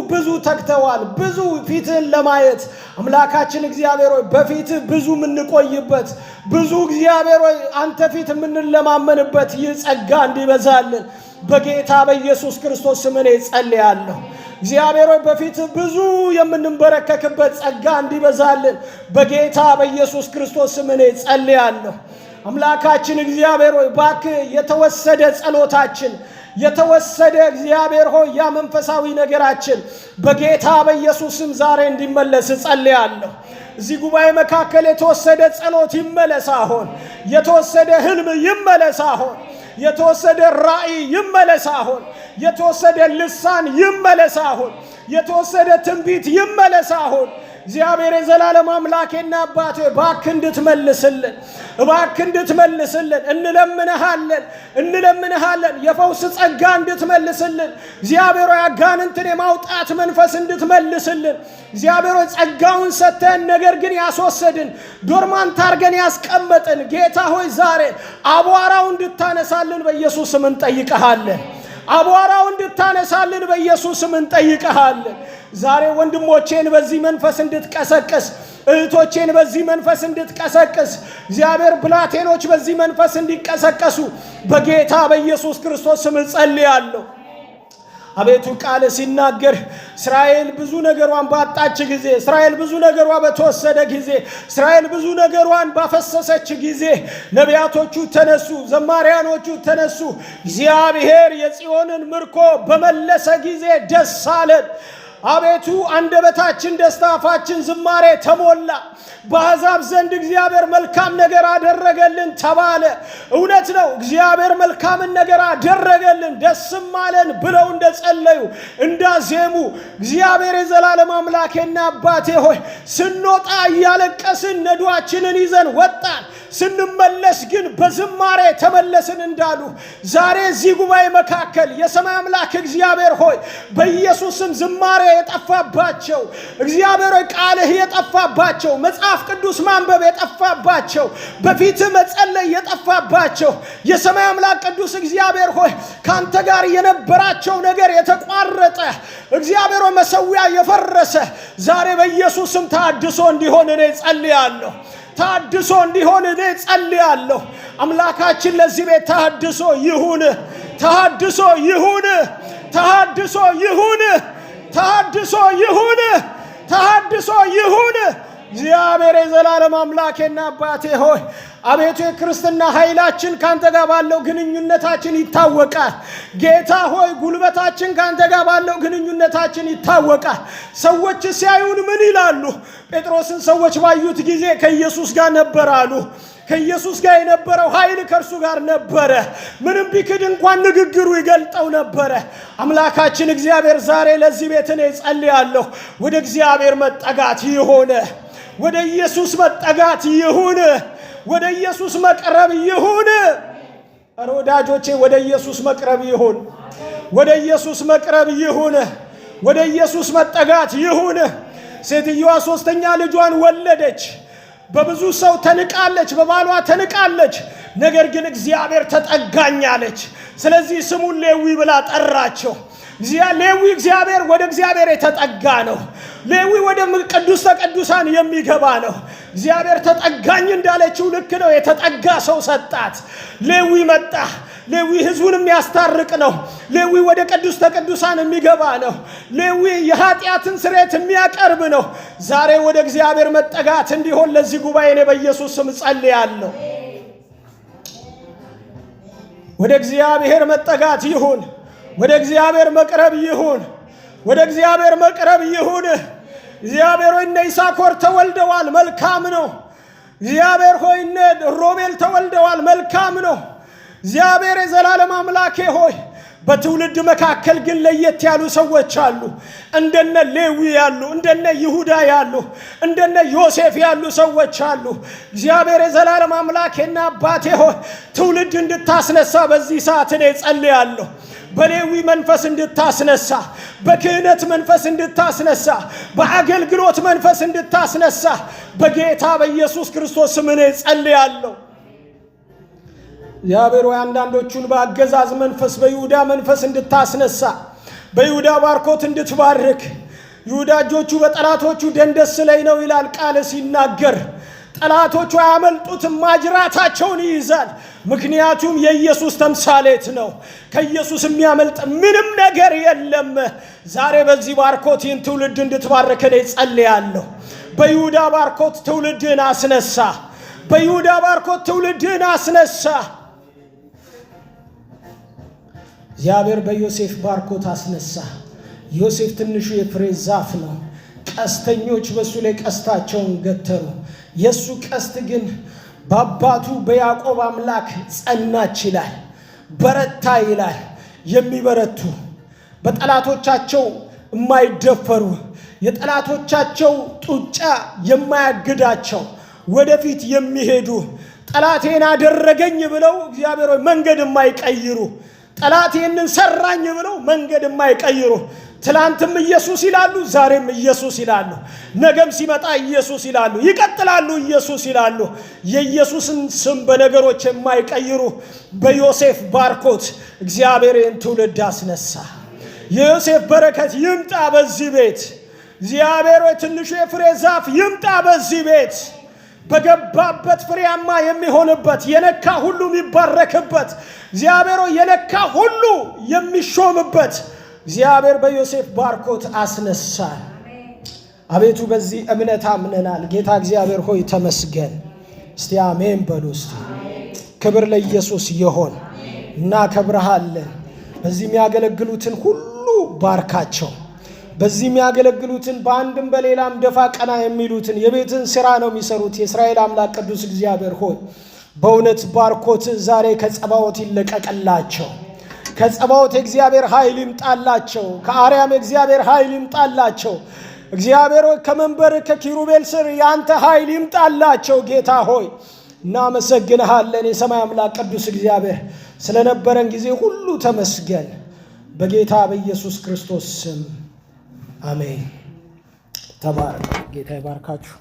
ብዙ ተክተዋል ብዙ ፊትን ለማየት አምላካችን እግዚአብሔር ሆይ በፊት ብዙ ምንቆይበት ብዙ እግዚአብሔር ሆይ አንተ ፊት ምንለማመንበት ይህ ጸጋ እንዲበዛልን በጌታ በኢየሱስ ክርስቶስ ስም እኔ ጸልያለሁ። እግዚአብሔር ሆይ በፊት ብዙ የምንበረከክበት ጸጋ እንዲበዛልን በጌታ በኢየሱስ ክርስቶስ ስም እኔ ጸልያለሁ። አምላካችን እግዚአብሔር ሆይ ባክህ የተወሰደ ጸሎታችን የተወሰደ እግዚአብሔር ሆይ ያ መንፈሳዊ ነገራችን በጌታ በኢየሱስ ስም ዛሬ እንዲመለስ ጸልያለሁ። እዚህ ጉባኤ መካከል የተወሰደ ጸሎት ይመለስ አሁን። የተወሰደ ህልም ይመለስ አሁን። የተወሰደ ራእይ ይመለስ አሁን። የተወሰደ ልሳን ይመለስ አሁን። የተወሰደ ትንቢት ይመለስ አሁን። እግዚአብሔር የዘላለም አምላኬና አባቴ እባክህ እንድትመልስልን እባክህ እንድትመልስልን እንለምንሃለን የፈውስ ጸጋ እንድትመልስልን እግዚአብሔር ሆይ አጋንንትን የማውጣት መንፈስ እንድትመልስልን እግዚአብሔር ሆይ ጸጋውን ሰተን ነገር ግን ያስወሰድን ዶርማንት አርገን ያስቀመጥን ጌታ ሆይ ዛሬ አቧራው እንድታነሳልን በኢየሱስ ስም እንጠይቀሃለን። አቧራው እንድታነሳልን በኢየሱስ ስም እንጠይቀሃለን። ዛሬ ወንድሞቼን በዚህ መንፈስ እንድትቀሰቅስ እህቶቼን በዚህ መንፈስ እንድትቀሰቅስ እግዚአብሔር ብላቴኖች በዚህ መንፈስ እንዲቀሰቀሱ በጌታ በኢየሱስ ክርስቶስ ስም ጸልያለሁ። አቤቱ ቃል ሲናገር እስራኤል ብዙ ነገሯን ባጣች ጊዜ እስራኤል ብዙ ነገሯ በተወሰደ ጊዜ እስራኤል ብዙ ነገሯን ባፈሰሰች ጊዜ ነቢያቶቹ ተነሱ ዘማሪያኖቹ ተነሱ እግዚአብሔር የጽዮንን ምርኮ በመለሰ ጊዜ ደስ አለን። አቤቱ አንደበታችን ደስታ አፋችን ዝማሬ ተሞላ። በአሕዛብ ዘንድ እግዚአብሔር መልካም ነገር አደረገልን ተባለ። እውነት ነው እግዚአብሔር መልካምን ነገር አደረገልን ደስም አለን ብለው እንደጸለዩ እንዳዜሙ እግዚአብሔር የዘላለም አምላኬና አባቴ ሆይ ስንወጣ እያለቀስን ነዷችንን ይዘን ወጣን ስንመለስ ግን በዝማሬ ተመለስን እንዳሉ ዛሬ እዚህ ጉባኤ መካከል የሰማይ አምላክ እግዚአብሔር ሆይ በኢየሱስም ዝማሬ የጠፋባቸው እግዚአብሔር ሆይ ቃልህ የጠፋባቸው መጽሐፍ ቅዱስ ማንበብ የጠፋባቸው በፊት መጸለይ የጠፋባቸው የሰማይ አምላክ ቅዱስ እግዚአብሔር ሆይ ካንተ ጋር የነበራቸው ነገር የተቋረጠ እግዚአብሔር ሆይ መሰዊያ የፈረሰ ዛሬ በኢየሱስም ታድሶ እንዲሆን እኔ ጸልያለሁ። ታድሶ እንዲሆን እኔ ጸልያለሁ። አምላካችን ለዚህ ቤት ታድሶ ይሁን ታድሶ ይሁን ታድሶ ይሁን ታድሶ ይሁን ታድሶ ይሁን። እግዚአብሔር የዘላለም አምላኬና አባቴ ሆይ አቤቱ የክርስትና ኃይላችን ካንተ ጋር ባለው ግንኙነታችን ይታወቃል። ጌታ ሆይ ጉልበታችን ካንተ ጋር ባለው ግንኙነታችን ይታወቃል። ሰዎች ሲያዩን ምን ይላሉ? ጴጥሮስን ሰዎች ባዩት ጊዜ ከኢየሱስ ጋር ነበር አሉ። ከኢየሱስ ጋር የነበረው ኃይል ከእርሱ ጋር ነበረ። ምንም ቢክድ እንኳን ንግግሩ ይገልጠው ነበረ። አምላካችን እግዚአብሔር ዛሬ ለዚህ ቤት እኔ ጸልያለሁ ወደ እግዚአብሔር መጠጋት ይሆነ ወደ ኢየሱስ መጠጋት ይሁን ወደ ኢየሱስ መቅረብ ይሁን። አረ ወዳጆቼ ወደ ኢየሱስ መቅረብ ይሁን ወደ ኢየሱስ መቅረብ ይሁን ወደ ኢየሱስ መጠጋት ይሁን። ሴትዮዋ ሶስተኛ ልጇን ወለደች። በብዙ ሰው ተንቃለች በባሏ ተንቃለች። ነገር ግን እግዚአብሔር ተጠጋኛለች። ስለዚህ ስሙን ሌዊ ብላ ጠራቸው። ሌዊ እግዚአብሔር ወደ እግዚአብሔር የተጠጋ ነው። ሌዊ ወደ ቅዱስ ቅዱሳን የሚገባ ነው። እግዚአብሔር ተጠጋኝ እንዳለችው ልክ ነው። የተጠጋ ሰው ሰጣት። ሌዊ መጣ። ሌዊ ህዝቡንም ያስታርቅ ነው። ሌዊ ወደ ቅዱስ ቅዱሳን የሚገባ ነው። ሌዊ የኃጢአትን ስርየት የሚያቀርብ ነው። ዛሬ ወደ እግዚአብሔር መጠጋት እንዲሆን ለዚህ ጉባኤ እኔ በኢየሱስ ስም ጸልያለሁ። ወደ እግዚአብሔር መጠጋት ይሁን ወደ እግዚአብሔር መቅረብ ይሁን ወደ እግዚአብሔር መቅረብ ይሁን። እግዚአብሔር ሆይ እነ ይሳኮር ተወልደዋል መልካም ነው። እግዚአብሔር ሆይ እነ ሮቤል ተወልደዋል መልካም ነው። እግዚአብሔር የዘላለም አምላኬ ሆይ በትውልድ መካከል ግን ለየት ያሉ ሰዎች አሉ። እንደነ ሌዊ ያሉ፣ እንደነ ይሁዳ ያሉ፣ እንደነ ዮሴፍ ያሉ ሰዎች አሉ። እግዚአብሔር የዘላለም አምላኬና አባቴ ሆይ ትውልድ እንድታስነሳ በዚህ ሰዓት እኔ ጸልያለሁ። በሌዊ መንፈስ እንድታስነሳ፣ በክህነት መንፈስ እንድታስነሳ፣ በአገልግሎት መንፈስ እንድታስነሳ በጌታ በኢየሱስ ክርስቶስ ስም እኔ ጸልያለሁ። እግዚአብሔር ሆይ አንዳንዶቹን በአገዛዝ መንፈስ በይሁዳ መንፈስ እንድታስነሳ፣ በይሁዳ ባርኮት እንድትባርክ። ይሁዳ እጆቹ በጠላቶቹ ደንደስ ላይ ነው ይላል ቃል ሲናገር። ጠላቶቹ አያመልጡትም፣ ማጅራታቸውን ይይዛል። ምክንያቱም የኢየሱስ ተምሳሌት ነው። ከኢየሱስ የሚያመልጥ ምንም ነገር የለም። ዛሬ በዚህ ባርኮት ይህን ትውልድ እንድትባርክ እኔ ጸልያለሁ። በይሁዳ ባርኮት ትውልድን አስነሳ። በይሁዳ ባርኮት ትውልድን አስነሳ። እግዚአብሔር በዮሴፍ ባርኮት አስነሳ። ዮሴፍ ትንሹ የፍሬ ዛፍ ነው። ቀስተኞች በሱ ላይ ቀስታቸውን ገተሩ። የሱ ቀስት ግን በአባቱ በያዕቆብ አምላክ ጸናች ይላል፣ በረታ ይላል። የሚበረቱ በጠላቶቻቸው የማይደፈሩ፣ የጠላቶቻቸው ጡጫ የማያግዳቸው፣ ወደፊት የሚሄዱ፣ ጠላቴን አደረገኝ ብለው እግዚአብሔር ሆይ መንገድ የማይቀይሩ፣ ጠላቴንን ሰራኝ ብለው መንገድ የማይቀይሩ፣ ትላንትም ኢየሱስ ይላሉ፣ ዛሬም ኢየሱስ ይላሉ፣ ነገም ሲመጣ ኢየሱስ ይላሉ፣ ይቀጥላሉ ኢየሱስ ይላሉ። የኢየሱስን ስም በነገሮች የማይቀይሩ በዮሴፍ ባርኮት እግዚአብሔርን ትውልድ አስነሳ። የዮሴፍ በረከት ይምጣ በዚህ ቤት። እግዚአብሔር ትንሹ የፍሬ ዛፍ ይምጣ በዚህ ቤት። በገባበት ፍሬያማ የሚሆንበት፣ የነካ ሁሉ የሚባረክበት፣ እግዚአብሔር የነካ ሁሉ የሚሾምበት እግዚአብሔር በዮሴፍ ባርኮት አስነሳ። አቤቱ በዚህ እምነት አምነናል። ጌታ እግዚአብሔር ሆይ ተመስገን። እስቲ አሜን በሉ። እስቲ ክብር ለኢየሱስ ይሁን። እናከብርሃለን። በዚህ የሚያገለግሉትን ሁሉ ባርካቸው። በዚህ የሚያገለግሉትን በአንድም በሌላም ደፋ ቀና የሚሉትን የቤትን ሥራ ነው የሚሰሩት የእስራኤል አምላክ ቅዱስ እግዚአብሔር ሆይ በእውነት ባርኮት ዛሬ ከጸባዖት ይለቀቅላቸው። ከጸባዖት እግዚአብሔር ኃይል ይምጣላቸው። ከአርያም እግዚአብሔር ኃይል ይምጣላቸው። እግዚአብሔር ሆይ ከመንበር ከኪሩቤል ስር ያንተ ኃይል ይምጣላቸው። ጌታ ሆይ እናመሰግንሃለን። የሰማይ አምላክ ቅዱስ እግዚአብሔር ስለነበረን ጊዜ ሁሉ ተመስገን። በጌታ በኢየሱስ ክርስቶስ ስም አሜን። ተባረክ። ጌታ ይባርካችሁ።